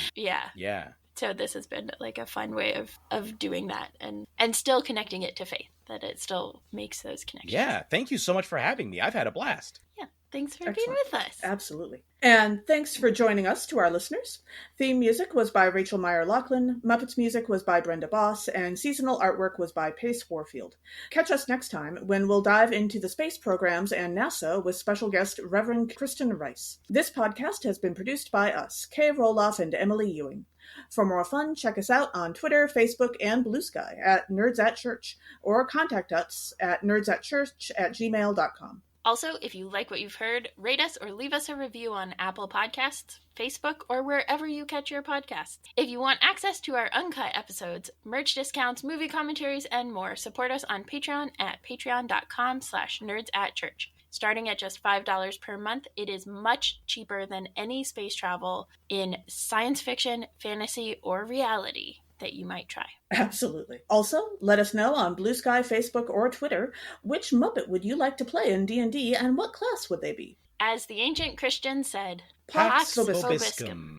So this has been like a fun way of doing that and still connecting it to faith, that it still makes those connections. Yeah. Thank you so much for having me. I've had a blast. Yeah. Thanks for Excellent. being with us. Absolutely. And thanks for joining us to our listeners. Theme music was by Rachel Meyer-Laughlin, Muppets music was by Brenda Boss, and seasonal artwork was by Pace Warfield. Catch us next time when we'll dive into the space programs and NASA with special guest Reverend Kristen Rice. This podcast has been produced by us, Kay Roloff and Emily Ewing. For more fun, check us out on Twitter, Facebook, and Blue Sky at Nerds at Church, or contact us at nerdsatchurch@gmail.com. Also, if you like what you've heard, rate us or leave us a review on Apple Podcasts, Facebook, or wherever you catch your podcasts. If you want access to our uncut episodes, merch discounts, movie commentaries, and more, support us on Patreon at patreon.com/nerdsatchurch. Starting at just $5 per month, it is much cheaper than any space travel in science fiction, fantasy, or reality that you might try. Absolutely. Also, let us know on Blue Sky, Facebook, or Twitter, which Muppet would you like to play in D&D, and what class would they be? As the ancient Christians said, Pax Pax Vobiscum. Vobiscum.